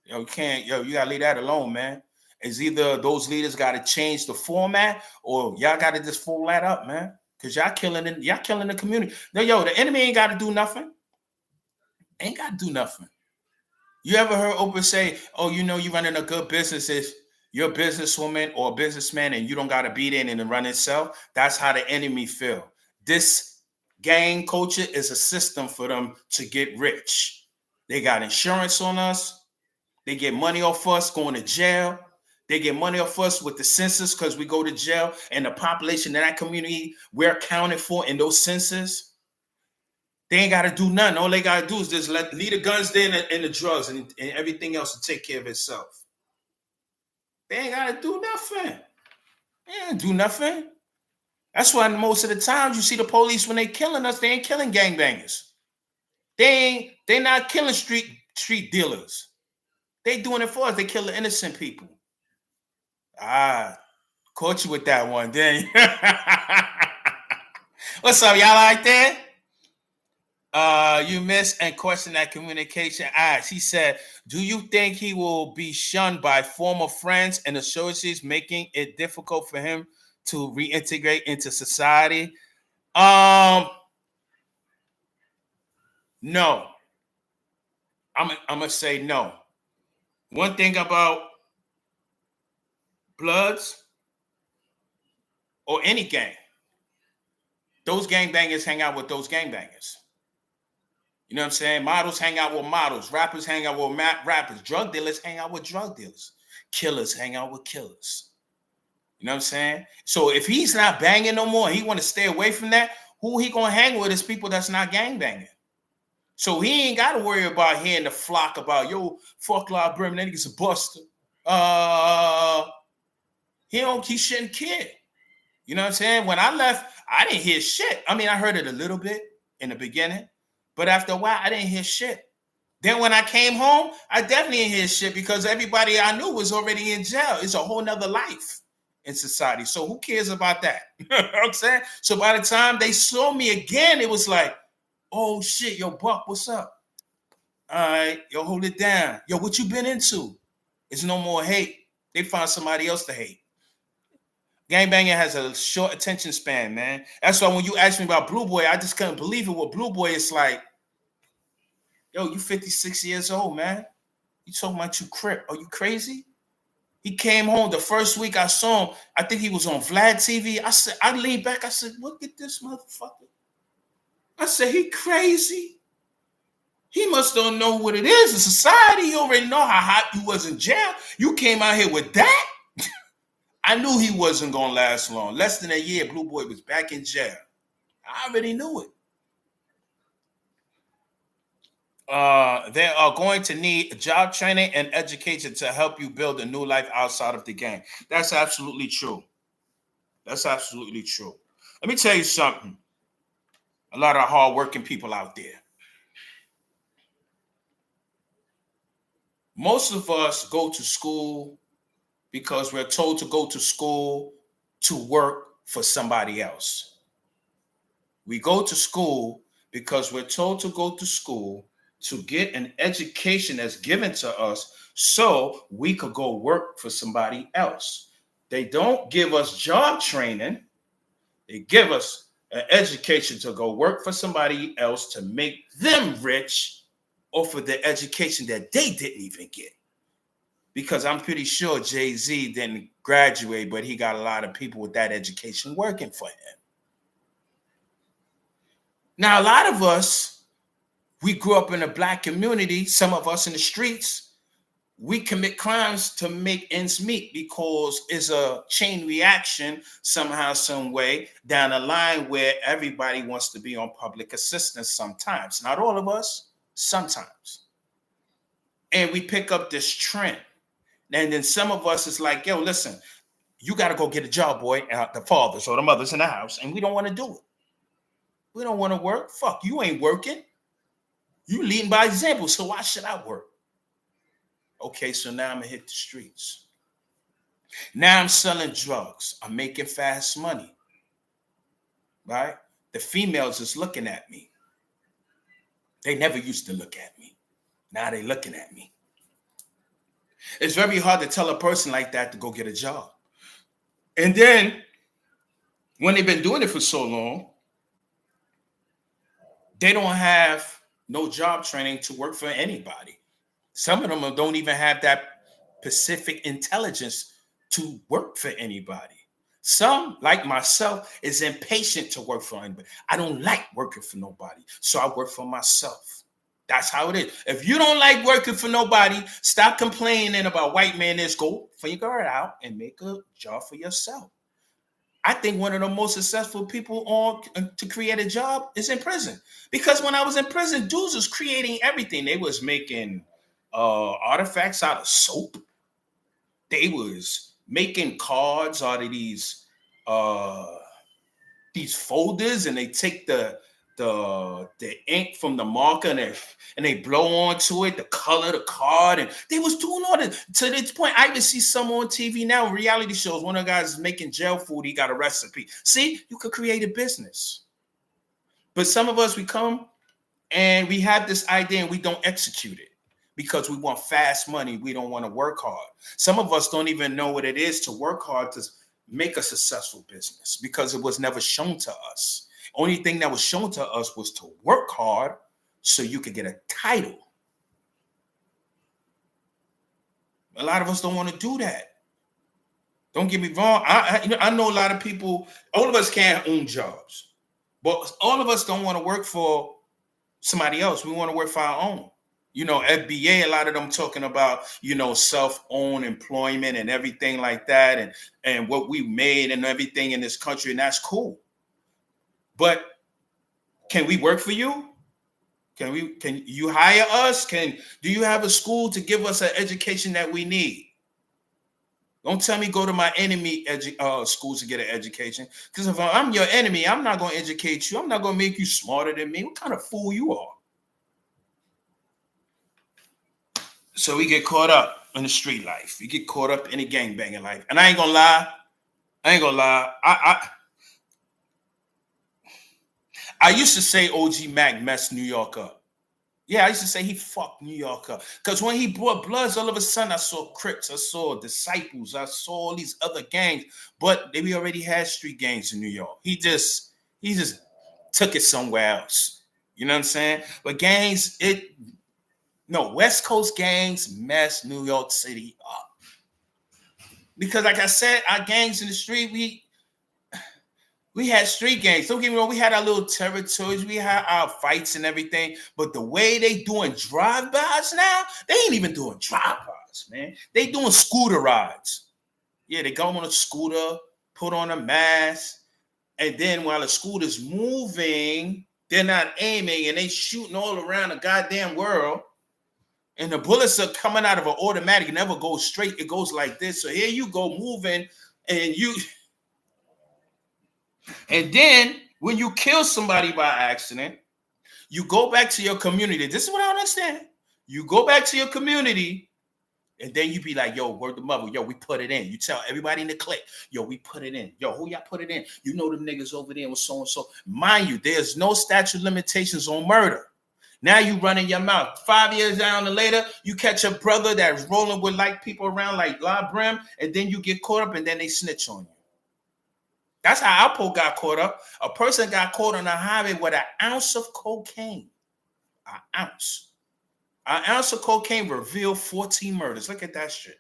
You gotta leave that alone, man. It's either those leaders gotta change the format or y'all gotta just fold that up, man. Cause y'all killing the community. No, the enemy ain't gotta do nothing. Ain't gotta do nothing. You ever heard Oprah say, oh, you running a good business if you're a businesswoman or a businessman and you don't got to beat in and run itself? That's how the enemy feel. This gang culture is a system for them to get rich. They got insurance on us. They get money off us going to jail. They get money off us with the census because we go to jail, and the population in that community, we're accounted for in those census. They ain't got to do nothing. All they got to do is just leave the guns there and the drugs and everything else to take care of itself. They ain't got to do nothing. They ain't do nothing. That's why most of the times you see the police when they killing us, they ain't killing gangbangers. They not killing street dealers. They doing it for us. They kill the innocent people. Caught you with that one, didn't you? What's up, y'all like that? You miss and question that communication. He said, do you think he will be shunned by former friends and associates, making it difficult for him to reintegrate into society? No. I'm gonna say no. One thing about Bloods or any gang, those gangbangers hang out with those gangbangers. You know what I'm saying? Models hang out with models. Rappers hang out with rappers. Drug dealers hang out with drug dealers. Killers hang out with killers. You know what I'm saying? So if he's not banging no more, he want to stay away from that, who he going to hang with is people that's not gangbanging. So he ain't got to worry about hearing the flock about, yo, fuck La Brim, that nigga's a buster. He shouldn't care. You know what I'm saying? When I left, I didn't hear shit. I mean, I heard it a little bit in the beginning. But after a while, I didn't hear shit. Then when I came home, I definitely didn't hear shit because everybody I knew was already in jail. It's a whole nother life in society. So who cares about that? You know what I'm saying? So by the time they saw me again, it was like, oh shit, yo, Buck, what's up? All right, yo, hold it down. Yo, what you been into? It's no more hate. They find somebody else to hate. Gangbanging has a short attention span, man. That's why when you asked me about Blue Boy, I just couldn't believe it. With Blue Boy, it's like, yo, you 56 years old, man. You talking about you crip. Are you crazy? He came home the first week I saw him. I think he was on Vlad TV. I leaned back. I said, look at this motherfucker. I said, he crazy. He must don't know what it is in society. You already know how hot you was in jail. You came out here with that? I knew he wasn't going to last long. Less than a year, Blue Boy was back in jail. I already knew it. They are going to need job training and education to help you build a new life outside of the gang. That's absolutely true. That's absolutely true. Let me tell you something. A lot of hardworking people out there. Most of us go to school because we're told to go to school to work for somebody else. We go to school because we're told to go to school to get an education that's given to us so we could go work for somebody else. They don't give us job training. They give us an education to go work for somebody else to make them rich off of the education that they didn't even get. Because I'm pretty sure Jay-Z didn't graduate, but he got a lot of people with that education working for him. Now, a lot of us, we grew up in a black community, some of us in the streets. we commit crimes to make ends meet because it's a chain reaction somehow, some way down the line where everybody wants to be on public assistance sometimes. Not all of us, sometimes. And we pick up this trend. And then some of us is like, yo, listen, you got to go get a job, boy, the fathers or the mothers in the house. And we don't want to do it. We don't want to work. Fuck, you ain't working. You leading by example. So why should I work? Okay, so now I'm going to hit the streets. Now I'm selling drugs. I'm making fast money. Right? The females is looking at me. They never used to look at me. Now they looking at me. It's very hard to tell a person like that to go get a job. And then when they've been doing it for so long, they don't have no job training to work for anybody. Some of them don't even have that specific intelligence to work for anybody. Some, like myself, is impatient to work for anybody. I don't like working for nobody, so I work for myself. That's how it is. If you don't like working for nobody, stop complaining about white man. Go figure it out and make a job for yourself. I think one of the most successful people to create a job is in prison. Because when I was in prison, dudes was creating everything. They was making artifacts out of soap. They was making cards out of these folders, and they take the ink from the marker and they blow onto it, the color, the card, and they was doing all this. To this point, I even see some on TV now, reality shows. One of the guys is making jail food. He got a recipe. See, you could create a business. But some of us, we come and we have this idea and we don't execute it because we want fast money. We don't want to work hard. Some of us don't even know what it is to work hard to make a successful business because it was never shown to us. Only thing that was shown to us was to work hard so you could get a title. A lot of us don't want to do that. Don't get me wrong. I know a lot of people, all of us can't own jobs, but all of us don't want to work for somebody else. We want to work for our own. You know, FBA, a lot of them talking about, you know, self-owned employment and everything like that, and what we made and everything in this country, and that's cool. But can we work for you? Can you hire us? Do you have a school to give us an education that we need? Don't tell me go to my enemy school to get an education. Because if I'm your enemy, I'm not going to educate you. I'm not going to make you smarter than me. What kind of fool you are? So we get caught up in the street life. We get caught up in the gangbanging life. And I ain't going to lie. I used to say OG Mac messed New York up. Yeah, I used to say he fucked New York up. Because when he brought Bloods, all of a sudden I saw Crips, I saw Disciples, I saw all these other gangs, but we already had street gangs in New York. He just took it somewhere else. You know what I'm saying? But West Coast gangs messed New York City up. Because like I said, our gangs in the street, we had street gangs. Don't get me wrong. We had our little territories. We had our fights and everything. But the way they doing drive-bys now, they ain't even doing drive-bys, man. They doing scooter rides. Yeah, they go on a scooter, put on a mask, and then while the scooter's moving, they're not aiming, and they shooting all around the goddamn world. And the bullets are coming out of an automatic. It never goes straight. It goes like this. So here you go moving, and then when you kill somebody by accident, you go back to your community. This is what I don't understand. You go back to your community, and then you be like, yo, word the mother. Yo, we put it in. You tell everybody in the clique, yo, we put it in. Yo, who y'all put it in? You know them niggas over there with so-and-so. Mind you, there's no statute of limitations on murder. Now you running your mouth. 5 years down and later, you catch a brother that's rolling with like people around like La Brim, and then you get caught up, and then they snitch on you. That's how Alpo got caught up. A person got caught on the highway with an ounce of cocaine. An ounce. An ounce of cocaine revealed 14 murders. Look at that shit.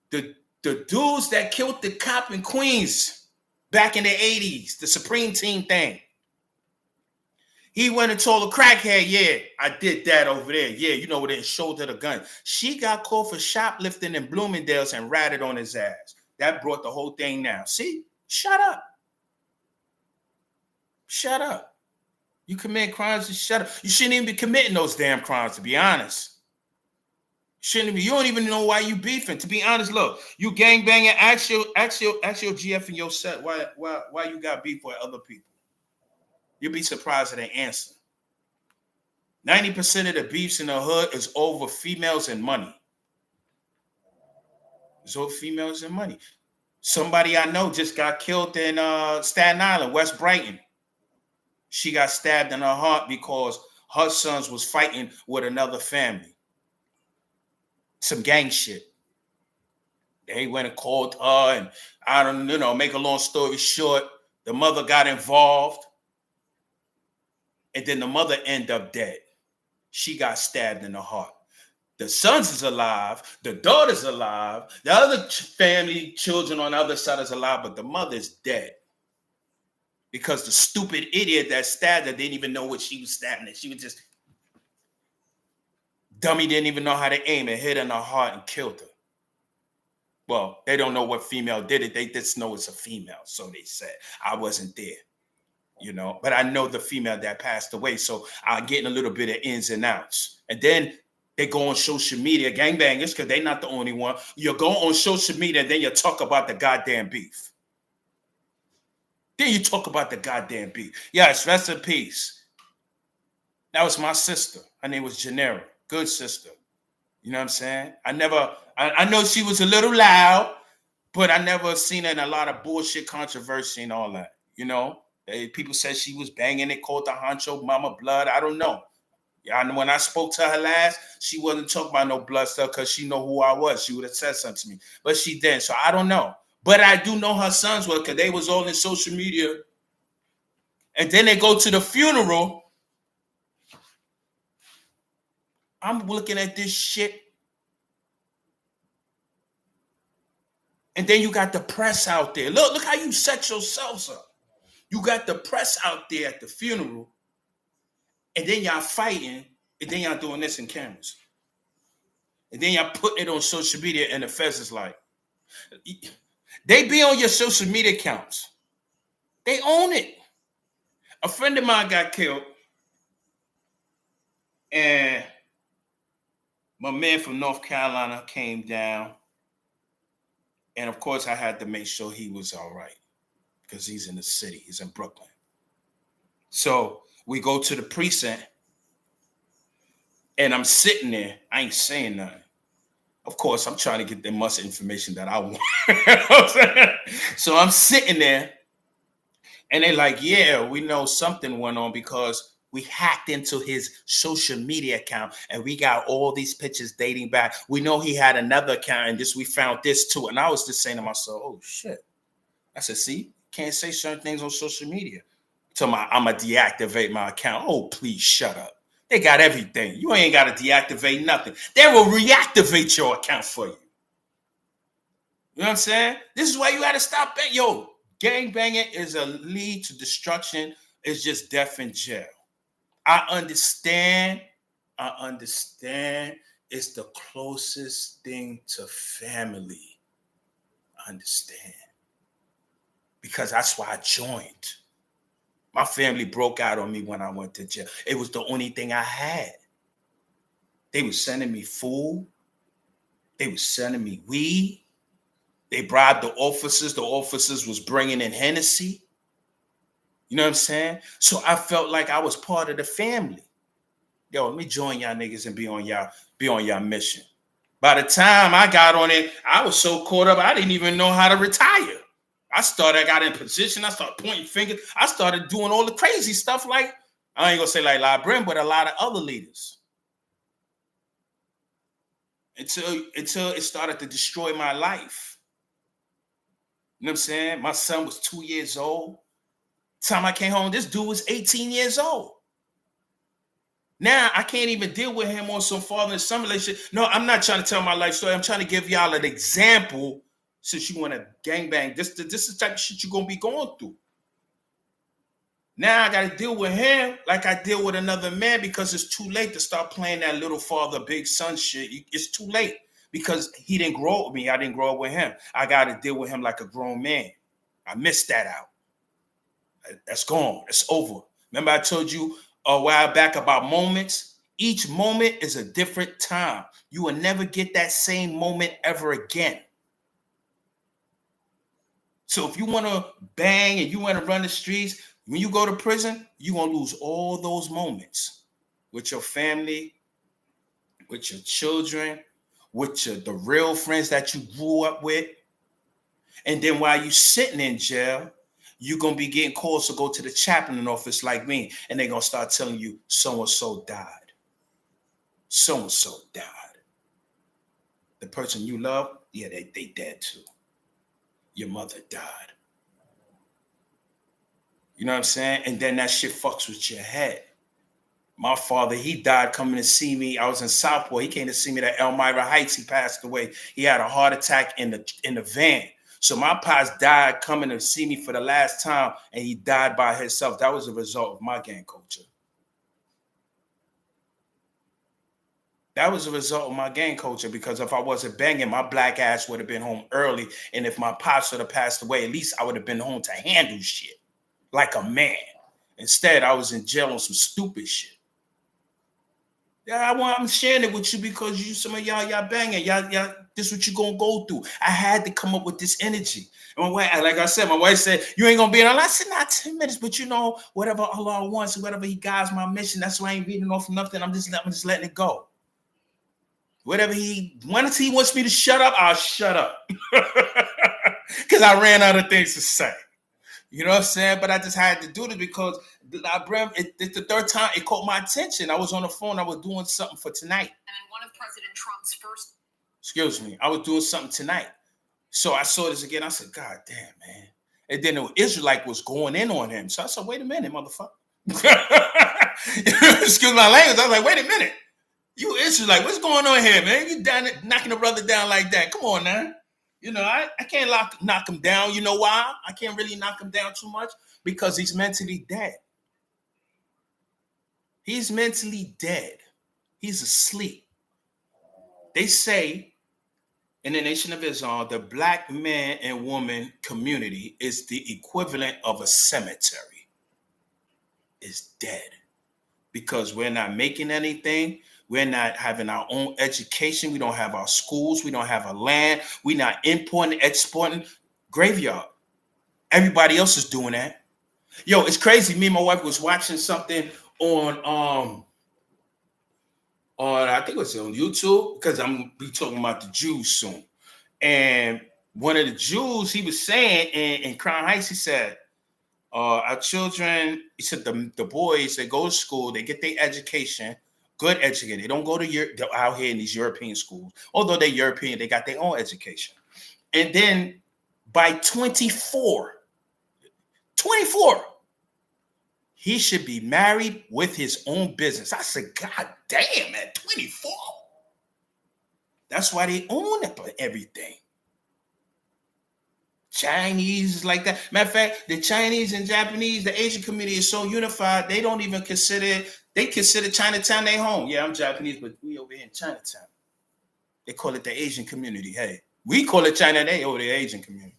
The dudes that killed the cop in Queens back in the 80s, the Supreme Team thing. He went and told a crackhead, yeah, I did that over there. Yeah, you know what, and showed her the gun. She got caught for shoplifting in Bloomingdale's and ratted on his ass. That brought the whole thing down. See, shut up. Shut up. You commit crimes, just shut up. You shouldn't even be committing those damn crimes, to be honest. Shouldn't be. You don't even know why you beefing. To be honest, look, you gangbanging. Ask your GF and your set why you got beef with other people. You'll be surprised at the answer. 90% of the beefs in the hood is over females and money. It's over females and money. Somebody I know just got killed in Staten Island, West Brighton. She got stabbed in her heart because her sons was fighting with another family. Some gang shit. They went and called her, and I don't make a long story short, the mother got involved, and then the mother ended up dead. She got stabbed in the heart. The sons is alive, the daughter's alive, the other family, children on the other side is alive, but the mother's dead. Because the stupid idiot that stabbed her didn't even know what she was stabbing at. She was just dummy, didn't even know how to aim and hit her in her heart and killed her. Well, they don't know what female did it. They just know it's a female. So they said, I wasn't there, but I know the female that passed away. So I'm getting a little bit of ins and outs. And then they go on social media, gangbangers, because they're not the only one. You go on social media and then you talk about the goddamn beef. Then you talk about the goddamn beef. Yes, rest in peace. That was my sister. Her name was Janera. Good sister. You know what I'm saying? I know she was a little loud, but I never seen her in a lot of bullshit controversy and all that. People said she was banging it, called the honcho, mama blood. I don't know. Yeah, when I spoke to her last, she wasn't talking about no blood stuff because she know who I was. She would have said something to me, but she didn't. So I don't know. But I do know her sons were, because they was all in social media. And then they go to the funeral. I'm looking at this shit. And then you got the press out there. Look how you set yourselves up. You got the press out there at the funeral. And then y'all fighting. And then y'all doing this in cameras. And then y'all putting it on social media. And the feds is like, they be on your social media accounts. They own it. A friend of mine got killed. And my man from North Carolina came down. And of course, I had to make sure he was all right. Because he's in the city. He's in Brooklyn. So we go to the precinct. And I'm sitting there. I ain't saying nothing. Of course, I'm trying to get the much information that I want. So I'm sitting there. And they're like, yeah, we know something went on because we hacked into his social media account and we got all these pictures dating back. We know he had another account and we found this too. And I was just saying to myself, oh shit. I said, see, can't say certain things on social media. So I'm going to deactivate my account. Oh, please shut up. They got everything. You ain't got to deactivate nothing. They will reactivate your account for you. You know what I'm saying? This is why you got to stop that. Yo, gang banging is a lead to destruction. It's just death in jail. I understand. It's the closest thing to family. I understand. Because that's why I joined. My family broke out on me when I went to jail. It was the only thing I had. They were sending me food. They were sending me weed. They bribed the officers. The officers was bringing in Hennessy. You know what I'm saying? So I felt like I was part of the family. Yo, let me join y'all niggas and be on y'all mission. By the time I got on it, I was so caught up, I didn't even know how to retire. I got in position. I started pointing fingers. I started doing all the crazy stuff like, I ain't gonna say like LeBron, but a lot of other leaders. Until it started to destroy my life. You know what I'm saying? My son was 2 years old. Time I came home, this dude was 18 years old. Now I can't even deal with him on some father and son relationship. No, I'm not trying to tell my life story. I'm trying to give y'all an example since you want to gangbang. This is the type of shit you're going to be going through. Now I got to deal with him like I deal with another man because it's too late to start playing that little father, big son shit. It's too late because he didn't grow up with me. I didn't grow up with him. I got to deal with him like a grown man. I missed that out. That's gone. It's over. Remember I told you a while back about moments? Each moment is a different time. You will never get that same moment ever again. So if you want to bang and you want to run the streets, when you go to prison, you're going to lose all those moments with your family, with your children, with the real friends that you grew up with. And then while you're sitting in jail, you're going to be getting calls to go to the chaplain office like me, and they're going to start telling you so-and-so died. So-and-so died. The person you love, yeah, they dead too. Your mother died. You know what I'm saying? And then that shit fucks with your head. My father, he died coming to see me. I was in Southport. He came to see me at Elmira Heights. He passed away. He had a heart attack in the van. So my pops died coming to see me for the last time, and he died by himself. That was a result of my gang culture. That was a result of my gang culture, because if I wasn't banging, my black ass would have been home early. And if my pops would have passed away, at least I would have been home to handle shit like a man. Instead, I was in jail on some stupid shit. Yeah, I'm sharing it with you because some of y'all banging. Y'all, this is what you're going to go through. I had to come up with this energy. And my wife, like I said, my wife said, you ain't going to be in Allah. I said, not 10 minutes, but whatever Allah wants, whatever he guides my mission, that's why I ain't reading off nothing. I'm just letting it go. Whatever once he wants me to shut up, I'll shut up. Because I ran out of things to say. You know what I'm saying? But I just had to do this because it's the third time it caught my attention. I was on the phone. I was doing something for tonight. And one of President Trump's first... Excuse me. I was doing something tonight. So I saw this again. I said, God damn, man. And then the Israelite was going in on him. So I said, wait a minute, motherfucker. Excuse my language. I was like, wait a minute. You Israelite, what's going on here, man? You down knocking a brother down like that. Come on now. You know, I can't knock him down. You know why? I can't really knock him down too much because he's mentally dead. He's mentally dead. He's asleep. They say in the Nation of Islam, the black man and woman community is the equivalent of a cemetery. It's dead because we're not making anything. We're not having our own education. We don't have our schools. We don't have a land. We're not importing, exporting. Graveyard. Everybody else is doing that. Yo, it's crazy. Me and my wife was watching something on I think it was on YouTube, because I'm gonna be talking about the Jews soon. And one of the Jews, he was saying in Crown Heights, he said, our children, he said the boys, they go to school, they get their education. Good education. They don't go to out here in these European schools. Although they're European, they got their own education. And then by 24, he should be married with his own business. I said, God damn, at 24. That's why they own everything. Chinese is like that. Matter of fact, the Chinese and Japanese, the Asian community is so unified, they don't even consider Chinatown their home. Yeah, I'm Japanese, but we over here in Chinatown. They call it the Asian community. Hey, we call it China, they over the Asian community.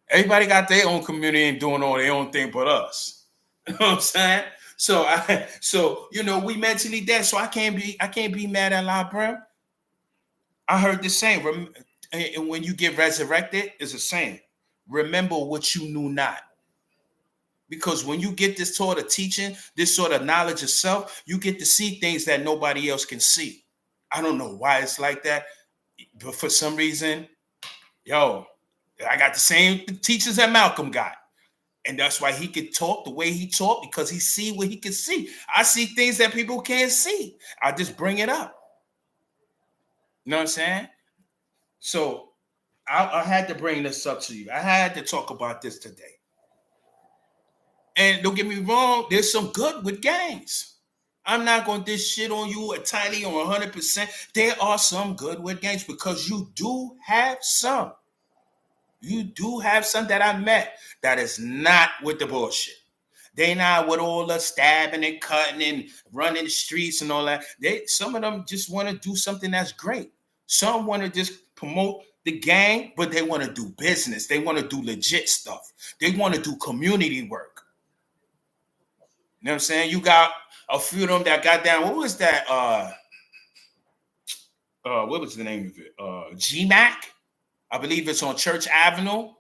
Everybody got their own community and doing all their own thing but us. You know what I'm saying? So we mentally dead. So I can't be mad at La Brim. I heard the saying, and when you get resurrected, it's a saying, remember what you knew not. Because when you get this sort of teaching, this sort of knowledge of self, you get to see things that nobody else can see. I don't know why it's like that, but for some reason, I got the same teachers that Malcolm got. And that's why he could talk the way he talked, because he see what he can see. I see things that people can't see. I just bring it up. You know what I'm saying? So I had to bring this up to you. I had to talk about this today. And don't get me wrong, there's some good with gangs. I'm not going to dish shit on you entirely or 100%. There are some good with gangs, because you do have some. You do have some that I met that is not with the bullshit. They not with all the stabbing and cutting and running the streets and all that. Some of them just want to do something that's great. Some want to just promote the gang, but they want to do business. They want to do legit stuff. They want to do community work. You know what I'm saying? You got a few of them that got down. What was that? What was the name of it? GMAC. I believe it's on Church Avenue.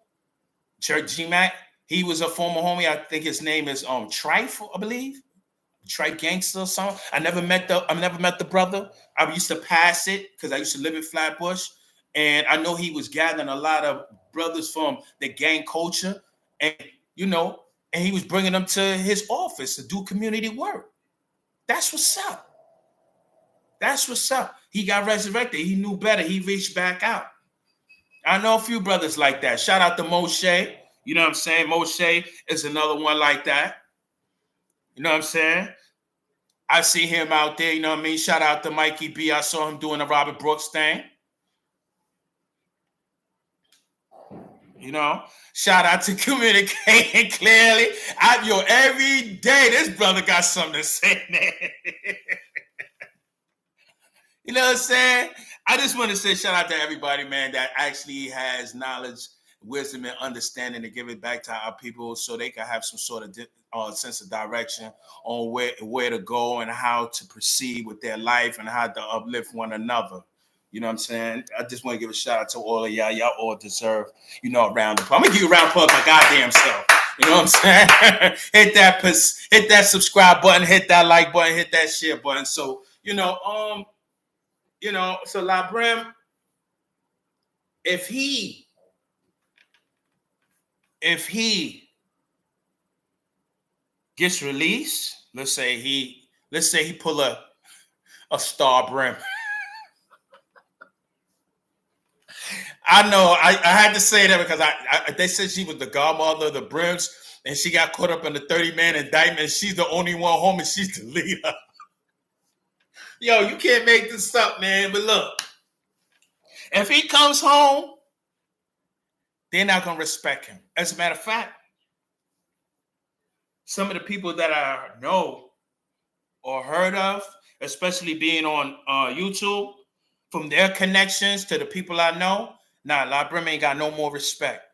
Church GMAC. He was a former homie. I think his name is Trife, I believe. Trife Gangster or something. I never met the brother. I used to pass it because I used to live in Flatbush. And I know he was gathering a lot of brothers from the gang culture. And, and he was bringing them to his office to do community work. That's what's up. That's what's up. He got resurrected. He knew better. He reached back out. I know a few brothers like that. Shout out to Moshe. You know what I'm saying? Moshe is another one like that. You know what I'm saying? I see him out there. You know what I mean? Shout out to Mikey B. I saw him doing the Robert Brooks thing. Shout out to communicating clearly. Every day this brother got something to say, man. You know what I'm saying? I just want to say shout out to everybody, man, that actually has knowledge, wisdom, and understanding to give it back to our people so they can have some sort of sense of direction on where to go and how to proceed with their life and how to uplift one another. You know what I'm saying? I just want to give a shout out to all of y'all. Y'all all deserve, a round of applause. I'm going to give you a round of applause my goddamn self. You know what I'm saying? hit that subscribe button, hit that like button, hit that share button. So, so Labrim, if he gets released, let's say he pull a star brim. I know I had to say that because they said she was the godmother of the brims and she got caught up in the 30-man indictment. She's the only one home and she's the leader. Yo, you can't make this up, man. But look, if he comes home, they're not going to respect him. As a matter of fact, some of the people that I know or heard of, especially being on YouTube, from their connections to the people I know, Labrim ain't got no more respect.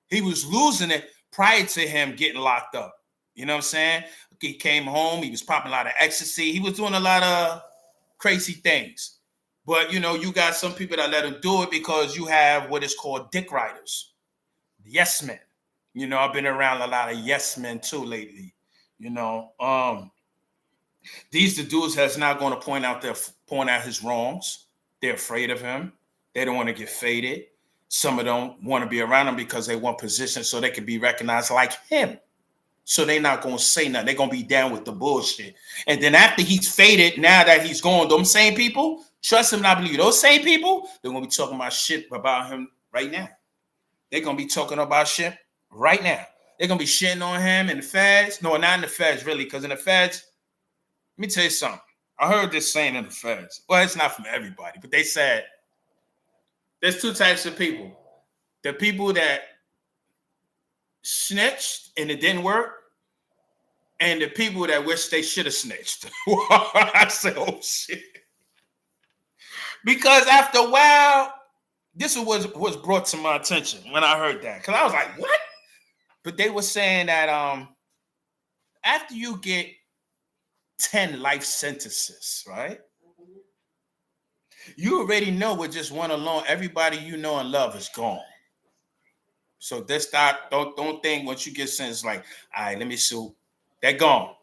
He was losing it prior to him getting locked up. You know what I'm saying? He came home. He was popping a lot of ecstasy. He was doing a lot of crazy things. But, you got some people that let him do it because you have what is called dick riders. Yes men. I've been around a lot of yes men too lately. These the dudes that's not going to point out his wrongs. They're afraid of him. They don't want to get faded. Some of them want to be around him because they want position so they can be recognized like him. So they're not going to say nothing. They're going to be down with the bullshit. And then after he's faded, now that he's gone, those same people, trust him, I believe those same people, they're going to be talking about shit about him right now. They're going to be talking about shit right now. They're going to be shitting on him in the feds. No, not in the feds, really, because in the feds, let me tell you something. I heard this saying in the feds. Well, it's not from everybody, but they said there's two types of people. The people that snitched and it didn't work, and the people that wish they should have snitched. I said, oh, shit. Because after a while, this was brought to my attention when I heard that. Because I was like, what? But they were saying that after you get 10 life sentences, right? You already know with just one alone, everybody you know and love is gone. So don't think once you get sentenced like, all right, let me sue. They're gone.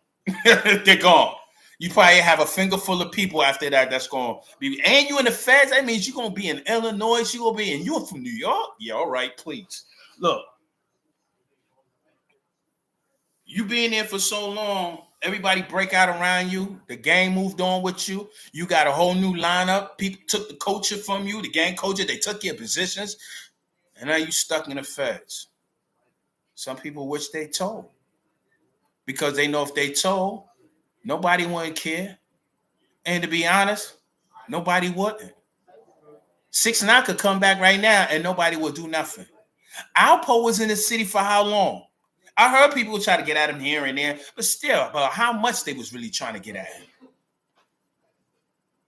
They're gone. You probably have a finger full of people after that that's going to be, and you in the feds, that means you're going to be in Illinois, you're going to be in, you're from New York? Yeah, all right, please. Look, you being there for so long, everybody break out around you. The gang moved on with you. You got a whole new lineup. People took the culture from you, the gang culture. They took your positions. And now you stuck in the feds. Some people wish they told. Because they know if they told, nobody wouldn't care. And to be honest, nobody wouldn't. 6ix9ine could come back right now and nobody would do nothing. Alpo was in the city for how long? I heard people try to get at him here and there, but still, about how much they was really trying to get at him.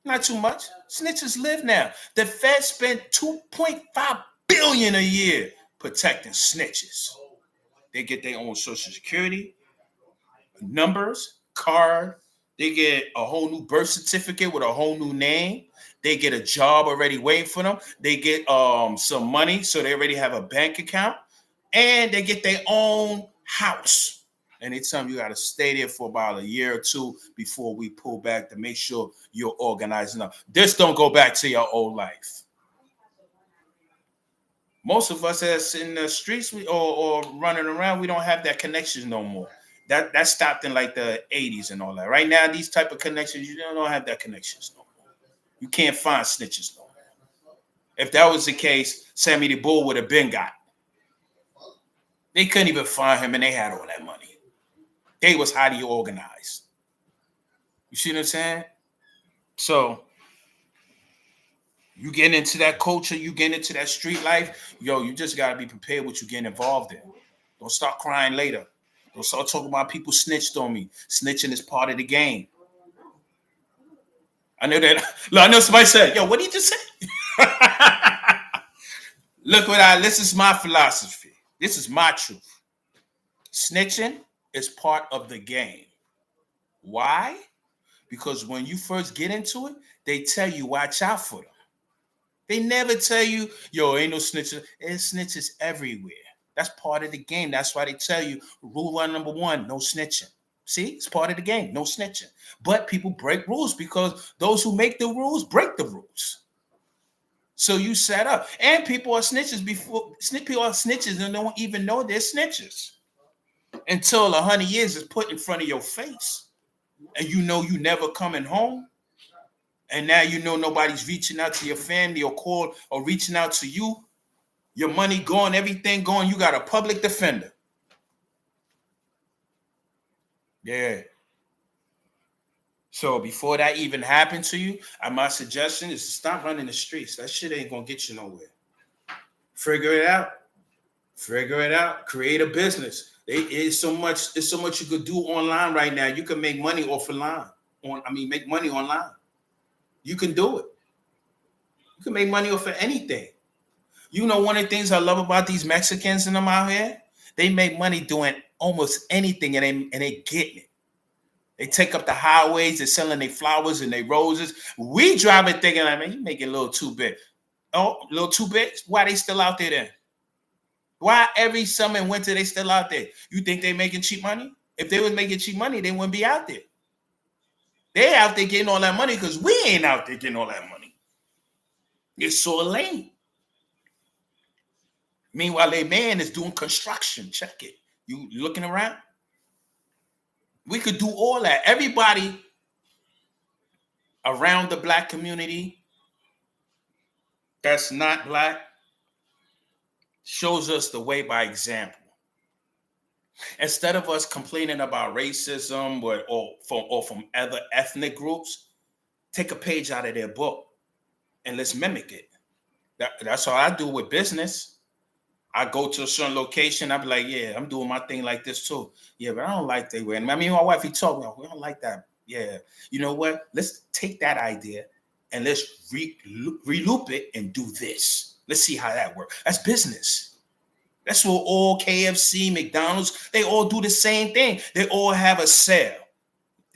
Not too much. Snitches live now. The Fed spent $2.5 billion a year protecting snitches. They get their own Social Security numbers, card. They get a whole new birth certificate with a whole new name. They get a job already waiting for them. They get some money, so they already have a bank account, and they get their own house. And they tell them you got to stay there for about a year or two before we pull back to make sure you're organized enough. This don't go back to your old life. Most of us that's in the streets or running around, we don't have that connection no more. That stopped in like the 80s and all that. Right now, these type of connections, you don't have that connections no more. You can't find snitches no more. If that was the case, Sammy the Bull would have been got. They couldn't even find him, and they had all that money. They was highly organized. You see what I'm saying? So you get into that culture, you get into that street life, you just got to be prepared what you get involved in. Don't start crying later. Don't start talking about people snitched on me. Snitching is part of the game. I know that. I know somebody said, what did you just say? This is my philosophy. This is my truth. Snitching is part of the game. Why? Because when you first get into it, they tell you watch out for them. They never tell you, ain't no snitches. There's snitches everywhere. That's part of the game. That's why they tell you rule number 1, no snitching. See, it's part of the game, no snitching. But people break rules because those who make the rules break the rules. So you set up. And people are snitches and don't even know they're snitches until 100 years is put in front of your face. And you never coming home. And now nobody's reaching out to your family or reaching out to you. Your money gone, everything gone. You got a public defender. Yeah. So before that even happened to you, my suggestion is to stop running the streets. That shit ain't gonna get you nowhere. Figure it out. Create a business. It's so much you could do online right now. You can make money make money online. You can do it. You can make money off of anything. One of the things I love about these Mexicans and them out here, they make money doing almost anything and they getting it. They take up the highways, they're selling their flowers and their roses. We driving thinking, man, you make it a little too big. Oh, a little too big? Why they still out there then? Why every summer and winter they still out there? You think they making cheap money? If they was making cheap money, they wouldn't be out there. They out there getting all that money because we ain't out there getting all that money. It's so lame. Meanwhile, their man is doing construction. Check it. You looking around? We could do all that. Everybody around the black community that's not black shows us the way by example. Instead of us complaining about racism or from other ethnic groups, take a page out of their book and let's mimic it. That's how I do with business. I go to a certain location. I be like, yeah, I'm doing my thing like this too. Yeah, but I don't like that way. I mean, my wife, he told me, we don't like that. Yeah. You know what? Let's take that idea and let's re-loop it and do this. Let's see how that works. That's business. That's what all KFC, McDonald's, they all do the same thing. They all have a sale.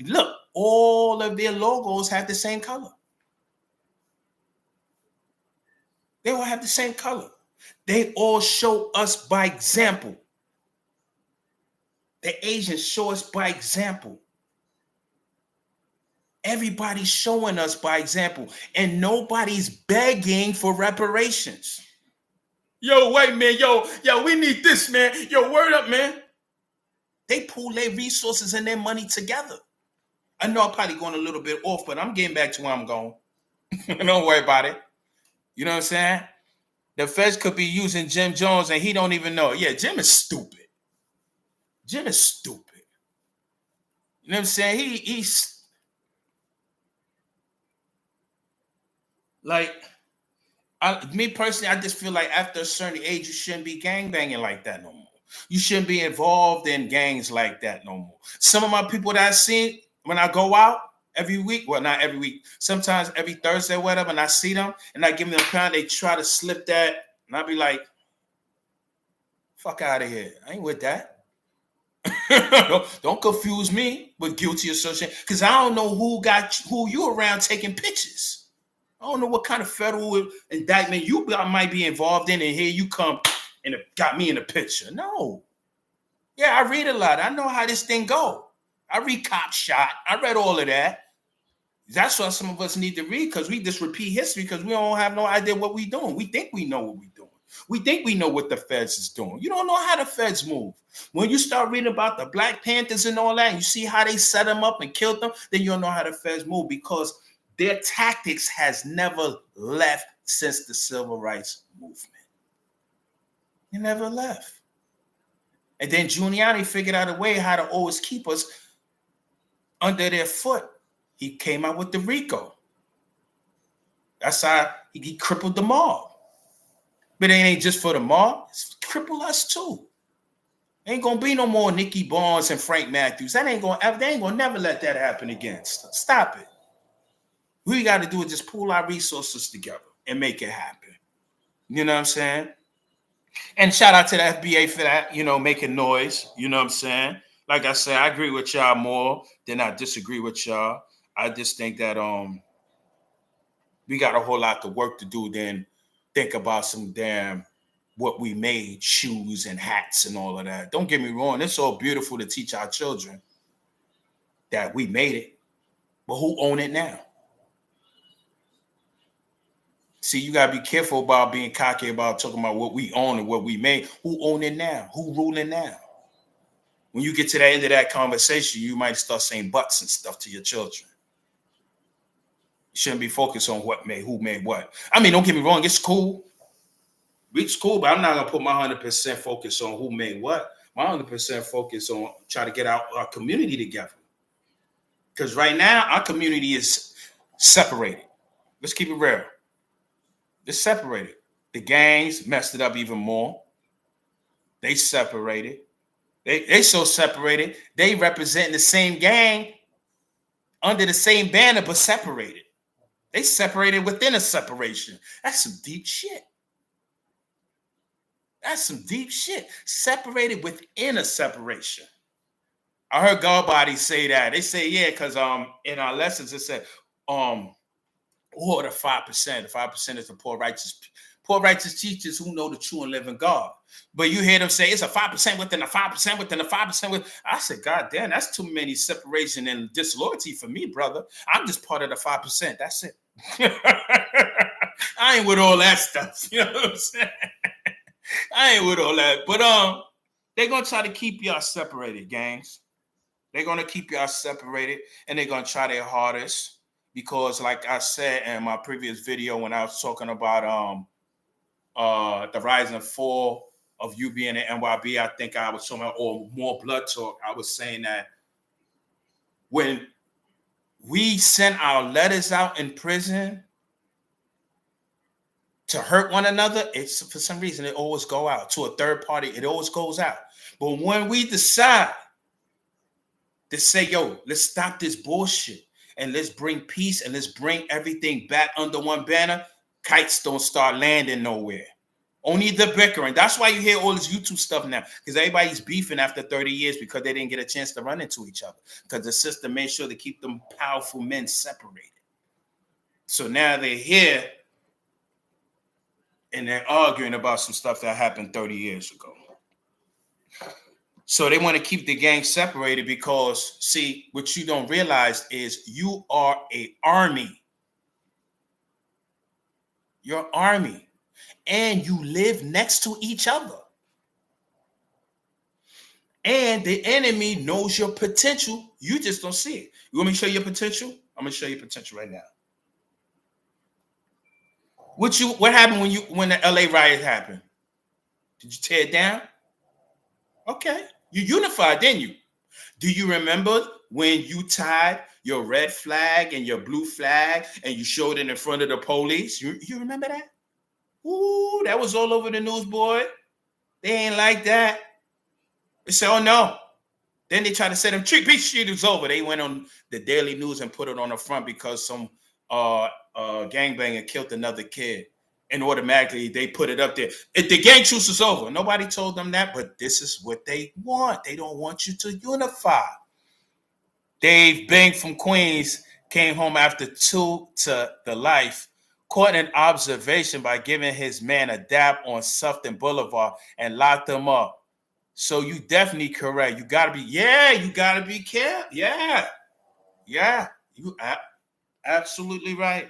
Look, all of their logos have the same color. They all have the same color. They all show us by example. The Asians show us by example. Everybody's showing us by example, and nobody's begging for reparations. Yo, white man, yo, we need this, man. Yo, word up, man. They pool their resources and their money together. I know I'm probably going a little bit off, but I'm getting back to where I'm going. Don't worry about it. You know what I'm saying? The feds could be using Jim Jones and he don't even know. Yeah, Jim is stupid. Jim is stupid. You know what I'm saying? He's like, me personally, I just feel like after a certain age, you shouldn't be gangbanging like that no more. You shouldn't be involved in gangs like that no more. Some of my people that I see when I go out every week, well, not every week, sometimes every Thursday or whatever, and I see them and I give them a pound, they try to slip that, and I be like, fuck out of here. I ain't with that. Don't confuse me with guilty association, because I don't know who you around taking pictures. I don't know what kind of federal indictment you might be involved in, and here you come and got me in the picture. No. Yeah, I read a lot. I know how this thing go. I read Cop Shot. I read all of that. That's why some of us need to read, because we just repeat history because we don't have no idea what we're doing. We think we know what we're doing. We think we know what the feds is doing. You don't know how the feds move. When you start reading about the Black Panthers and all that, and you see how they set them up and killed them, then you'll know how the feds move, because their tactics has never left since the civil rights movement. It never left. And then Giuliani figured out a way how to always keep us under their foot. He came out with the RICO. That's how he crippled the mob. But it ain't just for the mob. It's cripple us too. Ain't gonna be no more Nicky Barnes and Frank Matthews. They ain't gonna never let that happen again. Stop it. We got to do is just pool our resources together and make it happen. You know what I'm saying? And shout out to the FBA for that, making noise. You know what I'm saying? Like I said, I agree with y'all more than I disagree with y'all. I just think that we got a whole lot of work to do than think about some damn what we made, shoes and hats and all of that. Don't get me wrong. It's all beautiful to teach our children that we made it. But who own it now? See, you got to be careful about being cocky about talking about what we own and what we made. Who own it now? Who ruling now? When you get to the end of that conversation, you might start saying buts and stuff to your children. You shouldn't be focused on who made what. I mean, don't get me wrong. It's cool. It's cool, but I'm not going to put my 100% focus on who made what. My 100% focus on try to get our community together. Because right now, our community is separated. Let's keep it real. It's separated. The gangs messed it up even more. They separated. They so separated. They represent the same gang under the same banner, but separated. They separated within a separation. That's some deep shit. That's some deep shit. Separated within a separation. I heard Godbody say that. They say, yeah, because in our lessons it said, or the 5%. The 5% is the poor righteous teachers who know the true and living God. But you hear them say it's a 5% within a 5% within a 5%. I said, God damn, that's too many separation and disloyalty for me, brother. I'm just part of the 5%. That's it. I ain't with all that stuff. You know what I'm saying? I ain't with all that. But they're gonna try to keep y'all separated, gangs. They're gonna keep y'all separated, and they're gonna try their hardest. Because, like I said in my previous video when I was talking about the rise and fall of UB and the NYB, I think I was talking about, or more blood talk, I was saying that when we send our letters out in prison to hurt one another, it's for some reason it always go out to a third party. It always goes out. But when we decide to say, yo, let's stop this bullshit, and let's bring peace, and let's bring everything back under one banner, kites don't start landing nowhere. Only the bickering. That's why you hear all this YouTube stuff now, because everybody's beefing after 30 years because they didn't get a chance to run into each other, because the system made sure to keep them powerful men separated. So now they're here, and they're arguing about some stuff that happened 30 years ago. So they want to keep the gang separated because, see, what you don't realize is you are an army. You're an army. And you live next to each other. And the enemy knows your potential. You just don't see it. You want me to show you your potential? I'm going to show you potential right now. What happened when the LA riot happened? Did you tear it down? Okay. You unified, didn't you? Do you remember when you tied your red flag and your blue flag and you showed it in front of the police? You remember that? Ooh, that was all over the news, boy. They ain't like that. They say, oh no. Then they try to say them peace street is over. They went on the Daily News and put it on the front because some gangbanger killed another kid. And automatically they put it up there. If the gang truce is over. Nobody told them that, but this is what they want. They don't want you to unify. Dave Bing from Queens came home after 2 to the life, caught in observation by giving his man a dab on Sufton Boulevard and locked him up. So you definitely correct. You gotta be careful. Yeah. You absolutely right.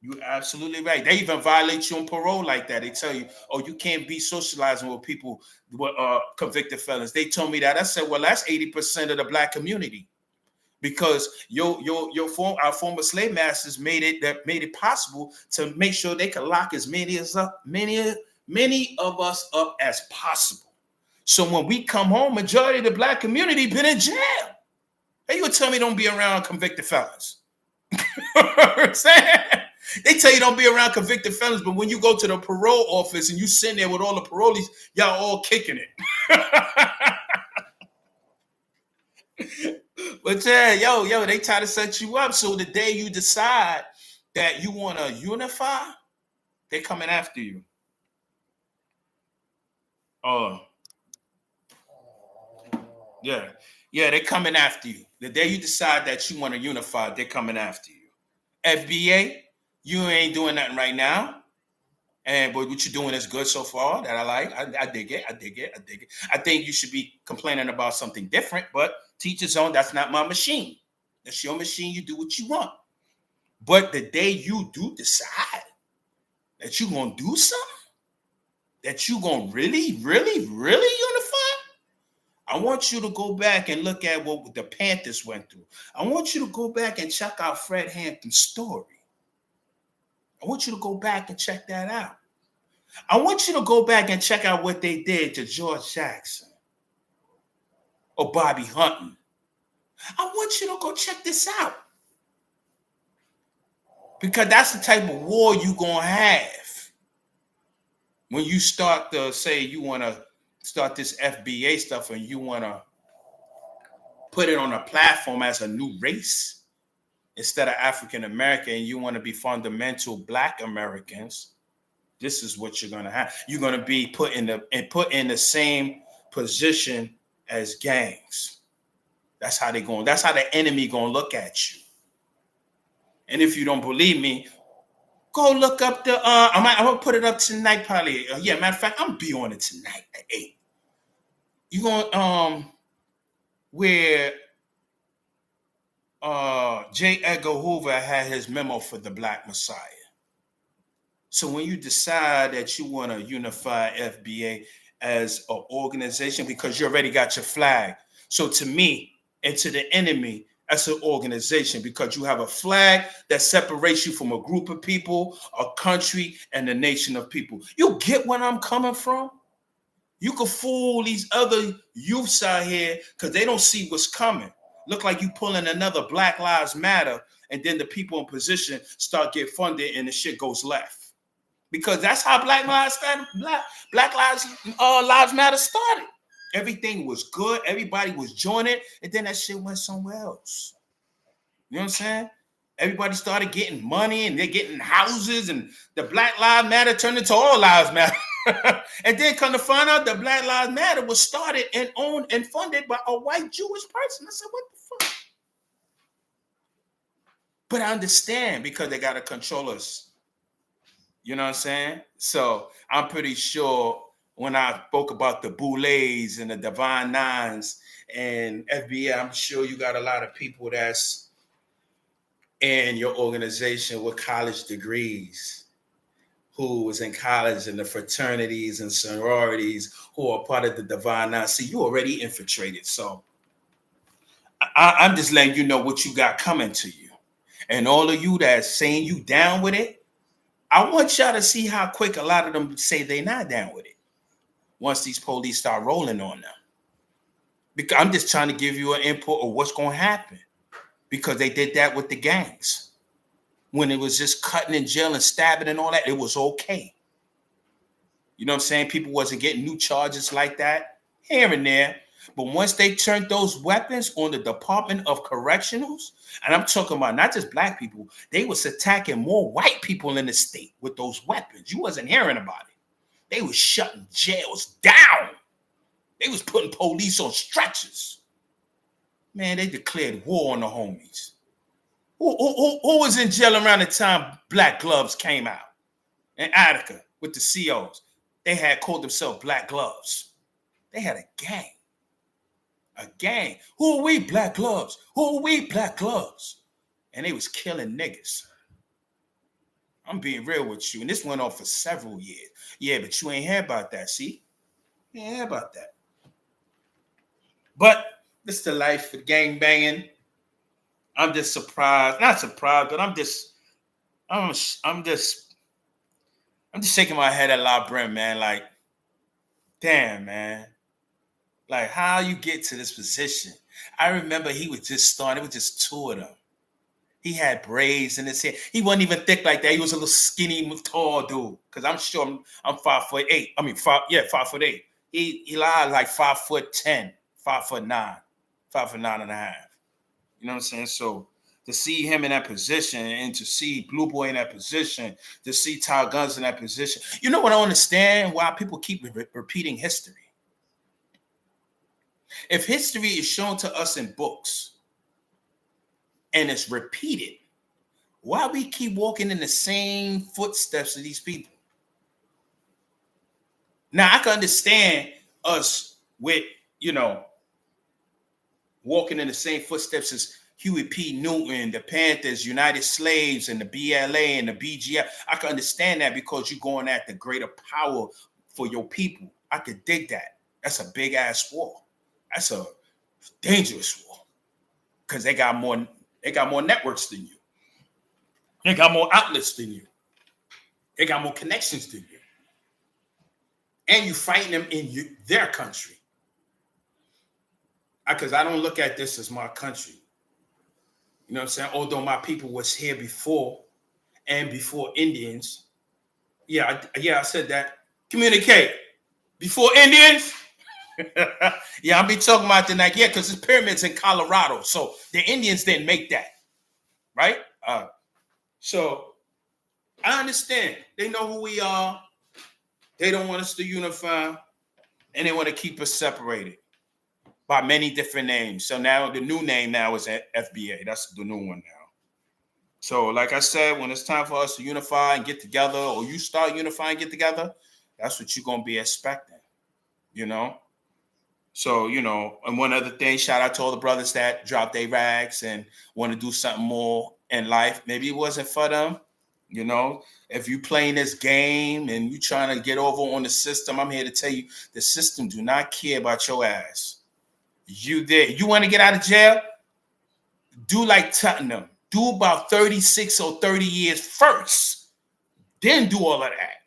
You absolutely right. They even violate you on parole like that. They tell you, oh, you can't be socializing with people with convicted felons. They told me that. I said, well, that's 80% of the black community. Because our former slave masters made it possible to make sure they could lock as many of us up as possible. So when we come home, majority of the black community been in jail. Hey, you would tell me don't be around convicted felons. I'm saying? They tell you don't be around convicted felons, but when you go to the parole office and you sit there with all the parolees, y'all all kicking it. But yeah, yo, they try to set you up. So the day you decide that you want to unify, they're coming after you. Oh, yeah, they're coming after you. The day you decide that you want to unify, they're coming after you. FBA, you ain't doing nothing right now. And but what you're doing is good so far that I like. I dig it. I think you should be complaining about something different, but teach his own. That's not my machine. That's your machine. You do what you want. But the day you do decide that you're going to do something, that you're going to really unify, I want you to go back and look at what the Panthers went through. I want you to go back and check out Fred Hampton's story. I want you to go back and check that out. I want you to go back and check out what they did to George Jackson or Bobby Hunton. I want you to go check this out. Because that's the type of war you're going to have when you start to say you want to start this FBA stuff and you want to put it on a platform as a new race instead of African American, and you want to be fundamental Black Americans. This is what you're going to have. You're going to be put in the same position as gangs. That's how they're going. That's how the enemy going to look at you. And if you don't believe me, go look up the. I'm gonna put it up tonight, probably. Matter of fact, I'm gonna be on it tonight at 8. You going where J. Edgar Hoover had his memo for the Black Messiah. So when you decide that you want to unify FBA as an organization, because you already got your flag. So to me and to the enemy, that's an organization, because you have a flag that separates you from a group of people, a country, and a nation of people. You get where I'm coming from? You can fool these other youths out here because they don't see what's coming. Look like you pulling another Black Lives Matter, and then the people in position start getting funded and the shit goes left. Because that's how Black Lives Matter started. Everything was good. Everybody was joining, and then that shit went somewhere else. You know what I'm saying? Everybody started getting money, and they're getting houses, and the Black Lives Matter turned into All Lives Matter. And then come to find out that Black Lives Matter was started and owned and funded by a white Jewish person. I said, what the fuck? But I understand, because they got to control us. You know what I'm saying? So I'm pretty sure when I spoke about the Boulets and the Divine Nines and FBI, I'm sure you got a lot of people that's in your organization with college degrees, who was in college in the fraternities and sororities, who are part of the Divine Nine. See, you already infiltrated. So I'm just letting you know what you got coming to you. And all of you that's saying you down with it, I want y'all to see how quick a lot of them say they're not down with it once these police start rolling on them. Because I'm just trying to give you an input of what's going to happen, because they did that with the gangs. When it was just cutting in jail and stabbing and all that, it was okay. You know what I'm saying? People wasn't getting new charges like that. here and there. But once they turned those weapons on the Department of Correctionals, and I'm talking about not just black people, they was attacking more white people in the state with those weapons. You wasn't hearing about it. They was shutting jails down. They was putting police on stretchers. Man, they declared war on the homies. Who was in jail around the time Black Gloves came out? In Attica with the COs. They had called themselves Black Gloves. They had a gang. A gang. Who are we? Black Gloves. Who are we? Black Gloves. And they was killing niggas. I'm being real with you. And this went on for several years. Yeah, but you ain't hear about that, see? You ain't hear about that. But this is the life of gang banging. I'm just surprised. Not surprised, but I'm just shaking my head at La Brim, man. Like, damn, man. Like, how you get to this position? I remember he was just starting. It was just two of them. He had braids in his hair. He wasn't even thick like that. He was a little skinny, tall dude. Because I'm sure I'm 5'8". I mean, 5'8". He lied like 5'10", 5'9", 5'9.5". You know what I'm saying? So to see him in that position and to see Blue Boy in that position, to see Ty Guns in that position. You know what I understand? Why people keep repeating history. If history is shown to us in books and it's repeated, why we keep walking in the same footsteps of these people? Now, I can understand us with, walking in the same footsteps as Huey P. Newton, the Panthers, United Slaves, and the BLA and the BGI. I can understand that because you're going at the greater power for your people. I could dig that. That's a big ass war. That's a dangerous war because they got more networks than you. They got more outlets than you. They got more connections than you. And you fighting them in their country. Because I don't look at this as my country. You know what I'm saying? Although my people was here before and before Indians. Yeah, I said that. Communicate. Before Indians? Yeah, I'll be talking about the night. Yeah, because there's pyramids in Colorado. So the Indians didn't make that. Right? So I understand. They know who we are. They don't want us to unify. And they want to keep us separated by many different names. So now the new name now is FBA. That's the new one now. So like I said, when it's time for us to unify and get together, or you start unifying and get together, that's what you're going to be expecting, So, and one other thing, shout out to all the brothers that dropped their rags and want to do something more in life. Maybe it wasn't for them, If you playing this game and you trying to get over on the system, I'm here to tell you the system do not care about your ass. You want to get out of jail? Do like Tottenham. Do about 36 or 30 years first. Then do all of that.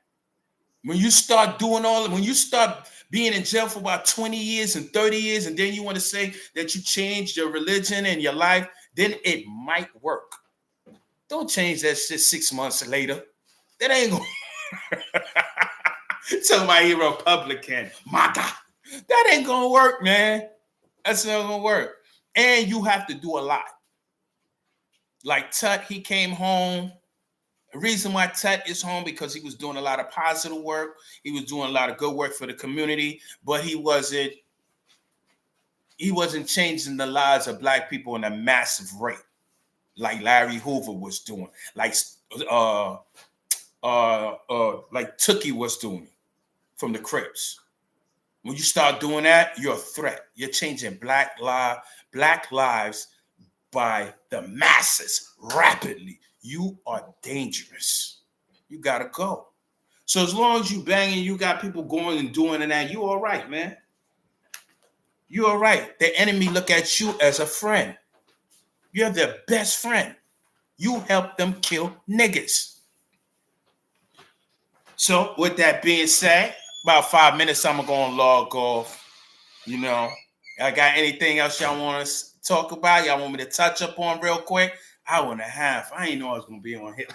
When you start when you start being in jail for about 20 years and 30 years, and then you want to say that you changed your religion and your life, then it might work. Don't change that shit 6 months later. That ain't going to tell my Republican, my God, that ain't going to work, man. That's not going to work. And you have to do a lot. Like Tut, he came home. The reason why Tut is home because he was doing a lot of positive work. He was doing a lot of good work for the community, but he wasn't changing the lives of Black people in a massive rate like Larry Hoover was doing, like Tookie was doing from the Crips. When you start doing that, you're a threat. You're changing Black lives by the masses rapidly. You are dangerous. You gotta go. So as long as you banging, you got people going and doing and that, you all right, man. You all right. The enemy look at you as a friend. You're their best friend. You help them kill niggas. So with that being said, about 5 minutes, I'm gonna log off. I got anything else y'all want us to talk about? Y'all want me to touch up on real quick? Hour and a half. I ain't know I was gonna be on here.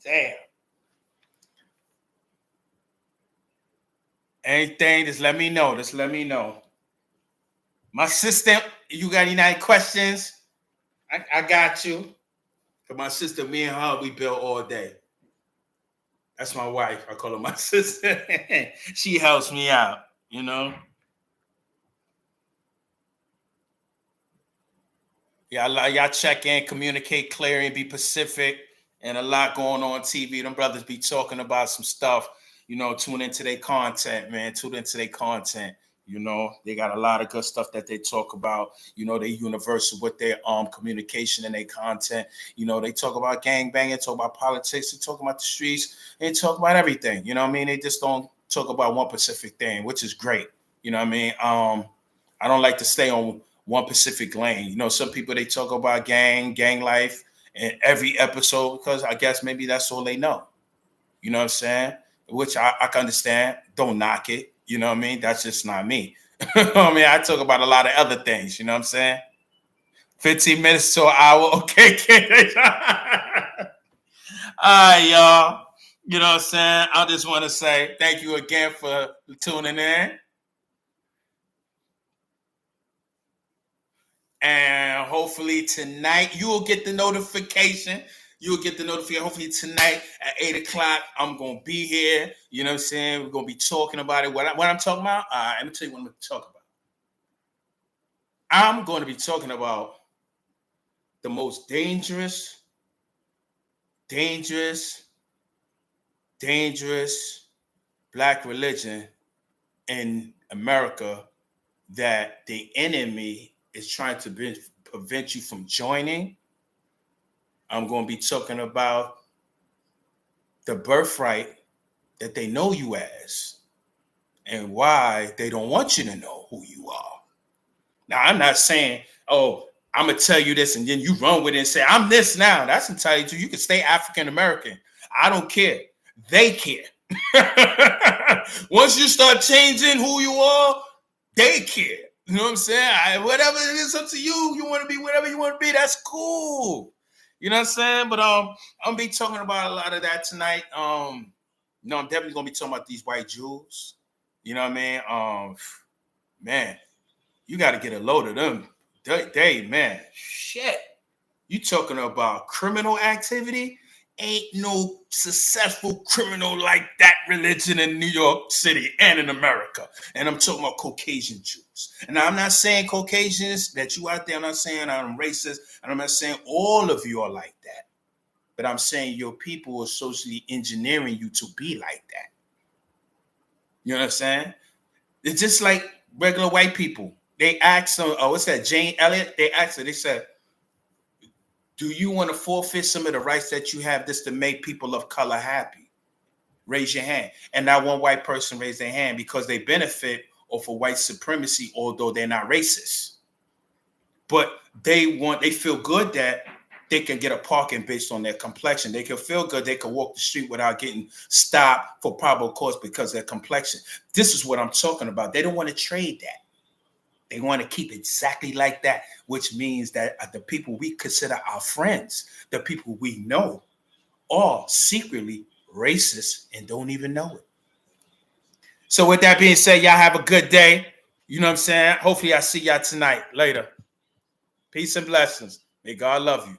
Damn. Anything, just let me know. Just let me know. My sister, you got any questions? I got you. Cause my sister, me and her, we build all day. That's my wife. I call her my sister. She helps me out, you know. Yeah, y'all check in, communicate clear, and be Pacific. And a lot going on TV. Them brothers be talking about some stuff. You know, tune into their content, man. Tune into their content. You know, they got a lot of good stuff that they talk about. You know, they universal with their communication and their content. You know, they talk about gang banging, talk about politics, they talk about the streets, they talk about everything. You know what I mean? They just don't talk about one specific thing, which is great. You know what I mean? I don't like to stay on one specific lane. You know, some people they talk about gang life in every episode because I guess maybe that's all they know. You know what I'm saying? Which I can understand. Don't knock it. You know what I mean? That's just not me. I mean, I talk about a lot of other things. You know what I'm saying? 15 minutes to an hour. Okay. All right, y'all. You know what I'm saying? I just want to say thank you again for tuning in. And hopefully tonight you'll get the notification. You'll get the notification. Hopefully tonight at 8 o'clock, I'm going to be here. You know what I'm saying? We're going to be talking about it. What I'm talking about? Let me tell you what I'm going to talk about. I'm going to be talking about the most dangerous black religion in America that the enemy is trying to prevent you from joining. I'm going to be talking about the birthright that they know you as and why they don't want you to know who you are. Now, I'm not saying, oh, I'm going to tell you this and then you run with it and say, I'm this now. That's entirely true. You can stay African-American. I don't care. They care. Once you start changing who you are, they care. You know what I'm saying? Whatever it is up to you. You want to be whatever you want to be. That's cool. You know what I'm saying? But I'm gonna be talking about a lot of that tonight. I'm definitely gonna be talking about these white Jews. You know what I mean? Man, you got to get a load of them. Man, shit. You talking about criminal activity? Ain't no successful criminal like that religion in New York City and in America. And I'm talking about Caucasian Jews. And I'm not saying Caucasians that you out there, I'm not saying I'm racist, and I'm not saying all of you are like that. But I'm saying your people are socially engineering you to be like that. You know what I'm saying? It's just like regular white people. They asked, what's that, Jane Elliott? They asked her, they said, do you want to forfeit some of the rights that you have just to make people of color happy? Raise your hand. And that one white person raised their hand because they benefit off of white supremacy, although they're not racist. But they feel good that they can get a parking based on their complexion. They can feel good. They can walk the street without getting stopped for probable cause because of their complexion. This is what I'm talking about. They don't want to trade that. They want to keep exactly like that, which means that the people we consider our friends, the people we know, are secretly racist and don't even know it. So with that being said, y'all have a good day. You know what I'm saying? Hopefully I see y'all tonight. Later. Peace and blessings. May God love you.